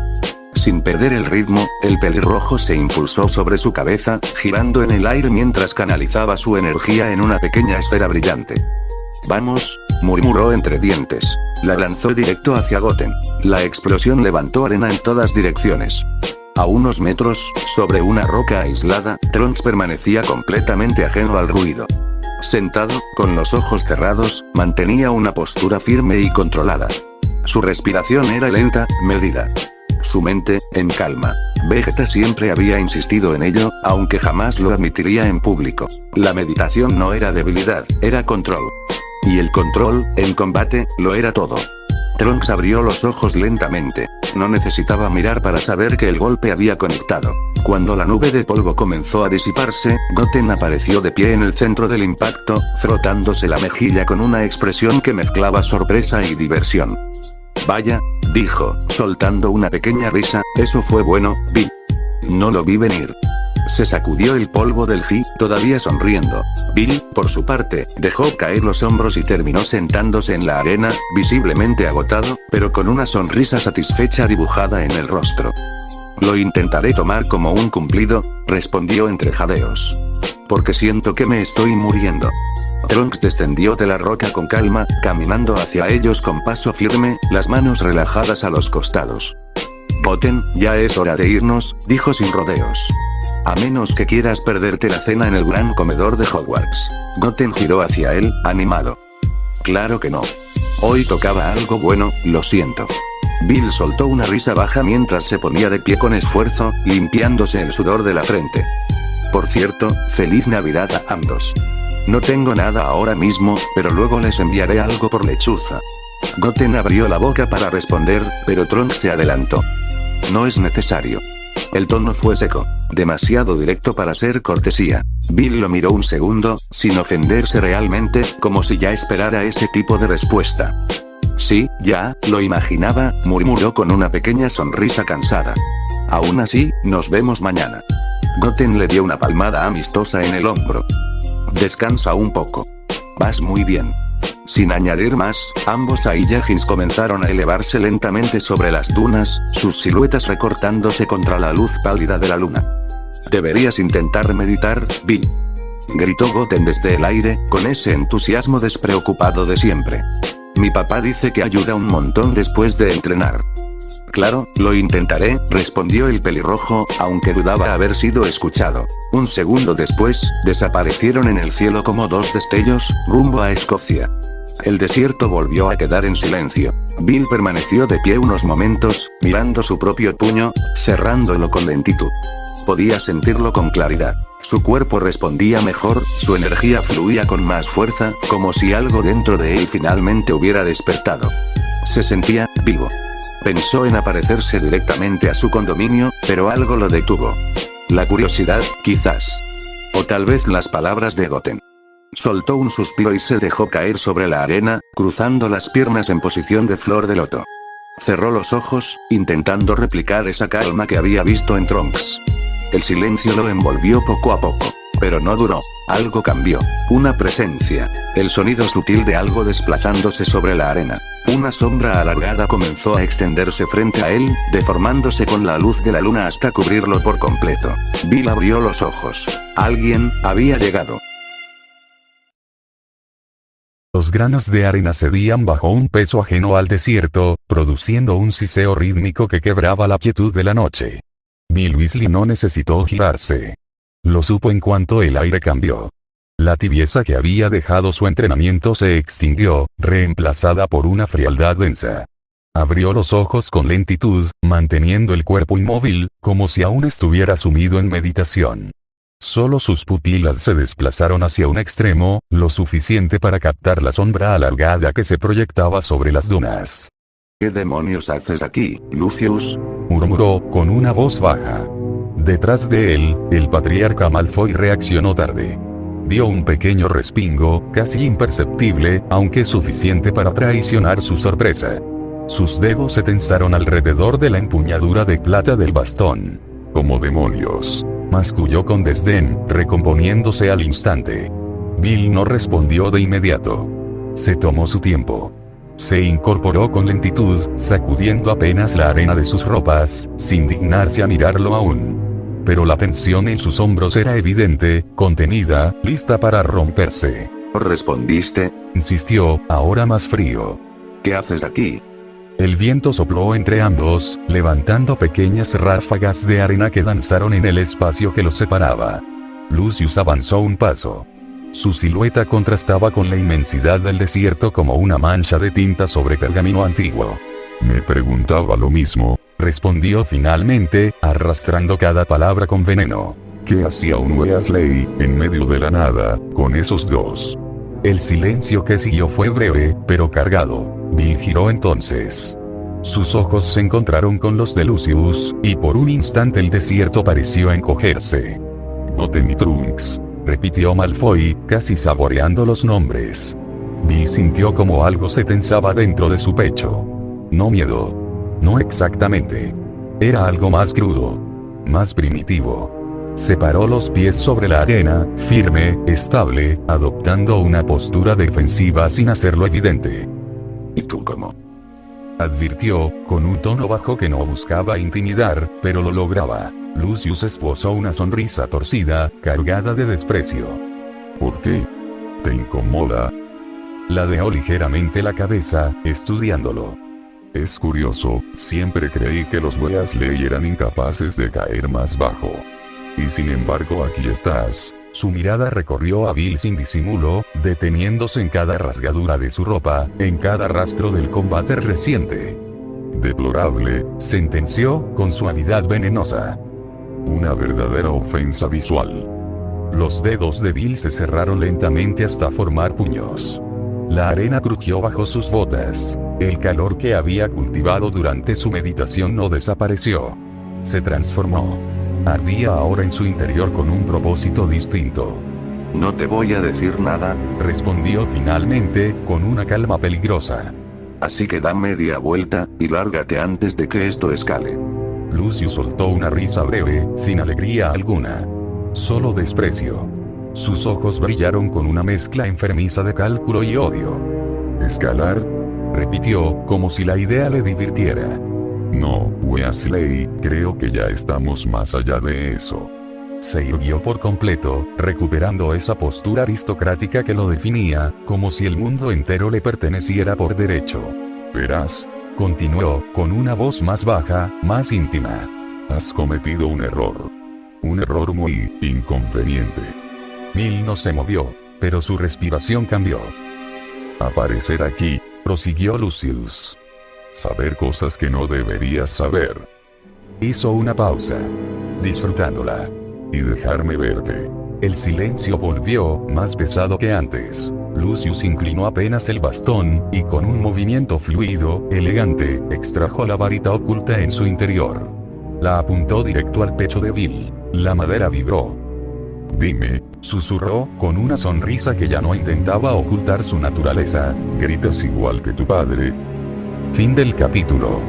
S1: Sin perder el ritmo, el pelirrojo se impulsó sobre su cabeza, girando en el aire mientras canalizaba su energía en una pequeña esfera brillante. «Vamos», murmuró entre dientes. La lanzó directo hacia Goten. La explosión levantó arena en todas direcciones. A unos metros, sobre una roca aislada, Trunks permanecía completamente ajeno al ruido. Sentado, con los ojos cerrados, mantenía una postura firme y controlada. Su respiración era lenta, medida. Su mente, en calma. Vegeta siempre había insistido en ello, aunque jamás lo admitiría en público. La meditación no era debilidad, era control. Y el control, en combate, lo era todo. Trunks abrió los ojos lentamente. No necesitaba mirar para saber que el golpe había conectado. Cuando la nube de polvo comenzó a disiparse, Goten apareció de pie en el centro del impacto, frotándose la mejilla con una expresión que mezclaba sorpresa y diversión. Vaya, dijo, soltando una pequeña risa, eso fue bueno, Bill. No lo vi venir. Se sacudió el polvo del ji, todavía sonriendo. Bill, por su parte, dejó caer los hombros y terminó sentándose en la arena, visiblemente agotado, pero con una sonrisa satisfecha dibujada en el rostro. Lo intentaré tomar como un cumplido, respondió entre jadeos. Porque siento que me estoy muriendo. Trunks descendió de la roca con calma, caminando hacia ellos con paso firme, las manos relajadas a los costados. Goten, ya es hora de irnos, dijo sin rodeos. A menos que quieras perderte la cena en el gran comedor de Hogwarts. Goten giró hacia él, animado. Claro que no. Hoy tocaba algo bueno, lo siento. Bill soltó una risa baja mientras se ponía de pie con esfuerzo, limpiándose el sudor de la frente. Por cierto, feliz Navidad a ambos. No tengo nada ahora mismo, pero luego les enviaré algo por lechuza. Goten abrió la boca para responder, pero Trunks se adelantó. No es necesario. El tono fue seco, demasiado directo para ser cortesía. Bill lo miró un segundo, sin ofenderse realmente, como si ya esperara ese tipo de respuesta. Sí, ya, lo imaginaba, murmuró con una pequeña sonrisa cansada. Aún así, nos vemos mañana. Goten le dio una palmada amistosa en el hombro. Descansa un poco. Vas muy bien. Sin añadir más, ambos Saiyajins comenzaron a elevarse lentamente sobre las dunas, sus siluetas recortándose contra la luz pálida de la luna. Deberías intentar meditar, Bill. Gritó Goten desde el aire, con ese entusiasmo despreocupado de siempre. Mi papá dice que ayuda un montón después de entrenar. Claro, lo intentaré, respondió el pelirrojo, aunque dudaba haber sido escuchado. Un segundo después, desaparecieron en el cielo como dos destellos, rumbo a Escocia. El desierto volvió a quedar en silencio. Bill permaneció de pie unos momentos, mirando su propio puño, cerrándolo con lentitud. Podía sentirlo con claridad. Su cuerpo respondía mejor, su energía fluía con más fuerza, como si algo dentro de él finalmente hubiera despertado. Se sentía vivo. Pensó en aparecerse directamente a su condominio, pero algo lo detuvo. La curiosidad, quizás. O tal vez las palabras de Goten. Soltó un suspiro y se dejó caer sobre la arena, cruzando las piernas en posición de flor de loto. Cerró los ojos, intentando replicar esa calma que había visto en Trunks. El silencio lo envolvió poco a poco. Pero no duró. Algo cambió. Una presencia. El sonido sutil de algo desplazándose sobre la arena. Una sombra alargada comenzó a extenderse frente a él, deformándose con la luz de la luna hasta cubrirlo por completo. Bill abrió los ojos. Alguien había llegado.
S2: Los granos de arena cedían bajo un peso ajeno al desierto, produciendo un siseo rítmico que quebraba la quietud de la noche. Bill Weasley no necesitó girarse. Lo supo en cuanto el aire cambió. La tibieza que había dejado su entrenamiento se extinguió, reemplazada por una frialdad densa. Abrió los ojos con lentitud, manteniendo el cuerpo inmóvil, como si aún estuviera sumido en meditación. Solo sus pupilas se desplazaron hacia un extremo, lo suficiente para captar la sombra alargada que se proyectaba sobre las dunas.
S1: ¿Qué demonios haces aquí, Lucius?
S2: Murmuró, con una voz baja. Detrás de él, el patriarca Malfoy reaccionó tarde. Dio un pequeño respingo, casi imperceptible, aunque suficiente para traicionar su sorpresa. Sus dedos se tensaron alrededor de la empuñadura de plata del bastón. «Como demonios», masculló con desdén, recomponiéndose al instante. Bill no respondió de inmediato. Se tomó su tiempo. Se incorporó con lentitud, sacudiendo apenas la arena de sus ropas, sin dignarse a mirarlo aún. Pero la tensión en sus hombros era evidente, contenida, lista para romperse.
S1: ¿Respondiste?
S2: Insistió, ahora más frío.
S1: ¿Qué haces aquí?
S2: El viento sopló entre ambos, levantando pequeñas ráfagas de arena que danzaron en el espacio que los separaba. Lucius avanzó un paso. Su silueta contrastaba con la inmensidad del desierto como una mancha de tinta sobre pergamino antiguo. Me preguntaba lo mismo, respondió finalmente, arrastrando cada palabra con veneno. ¿Qué hacía un Weasley, en medio de la nada, con esos dos? El silencio que siguió fue breve, pero cargado. Bill giró entonces. Sus ojos se encontraron con los de Lucius, y por un instante el desierto pareció encogerse. «Goten y Trunks», repitió Malfoy, casi saboreando los nombres. Bill sintió como algo se tensaba dentro de su pecho. No miedo. No exactamente. Era algo más crudo. Más primitivo. Separó los pies sobre la arena, firme, estable, adoptando una postura defensiva sin hacerlo evidente.
S1: ¿Y tú cómo?,
S2: advirtió, con un tono bajo que no buscaba intimidar, pero lo lograba. Lucius esbozó una sonrisa torcida, cargada de desprecio. ¿Por qué? ¿Te incomoda? Ladeó ligeramente la cabeza, estudiándolo. Es curioso, siempre creí que los Weasley eran incapaces de caer más bajo. Y sin embargo aquí estás. Su mirada recorrió a Bill sin disimulo, deteniéndose en cada rasgadura de su ropa, en cada rastro del combate reciente. Deplorable, sentenció, con suavidad venenosa. Una verdadera ofensa visual. Los dedos de Bill se cerraron lentamente hasta formar puños. La arena crujió bajo sus botas. El calor que había cultivado durante su meditación no desapareció. Se transformó. Ardía ahora en su interior con un propósito distinto.
S1: No te voy a decir nada,
S2: respondió finalmente, con una calma peligrosa.
S1: Así que da media vuelta, y lárgate antes de que esto escale.
S2: Lucius soltó una risa breve, sin alegría alguna. Solo desprecio. Sus ojos brillaron con una mezcla enfermiza de cálculo y odio. ¿Escalar?, repitió, como si la idea le divirtiera. No, Weasley, creo que ya estamos más allá de eso. Se irguió por completo, recuperando esa postura aristocrática que lo definía, como si el mundo entero le perteneciera por derecho. Verás, continuó, con una voz más baja, más íntima. Has cometido un error. Un error muy inconveniente. Bill no se movió, pero su respiración cambió. Aparecer aquí, prosiguió Lucius. Saber cosas que no deberías saber. Hizo una pausa, disfrutándola. Y dejarme verte. El silencio volvió, más pesado que antes. Lucius inclinó apenas el bastón, y con un movimiento fluido, elegante, extrajo la varita oculta en su interior. La apuntó directo al pecho de Bill. La madera vibró. Dime, susurró, con una sonrisa que ya no intentaba ocultar su naturaleza, ¿gritas igual que tu padre? Fin del capítulo.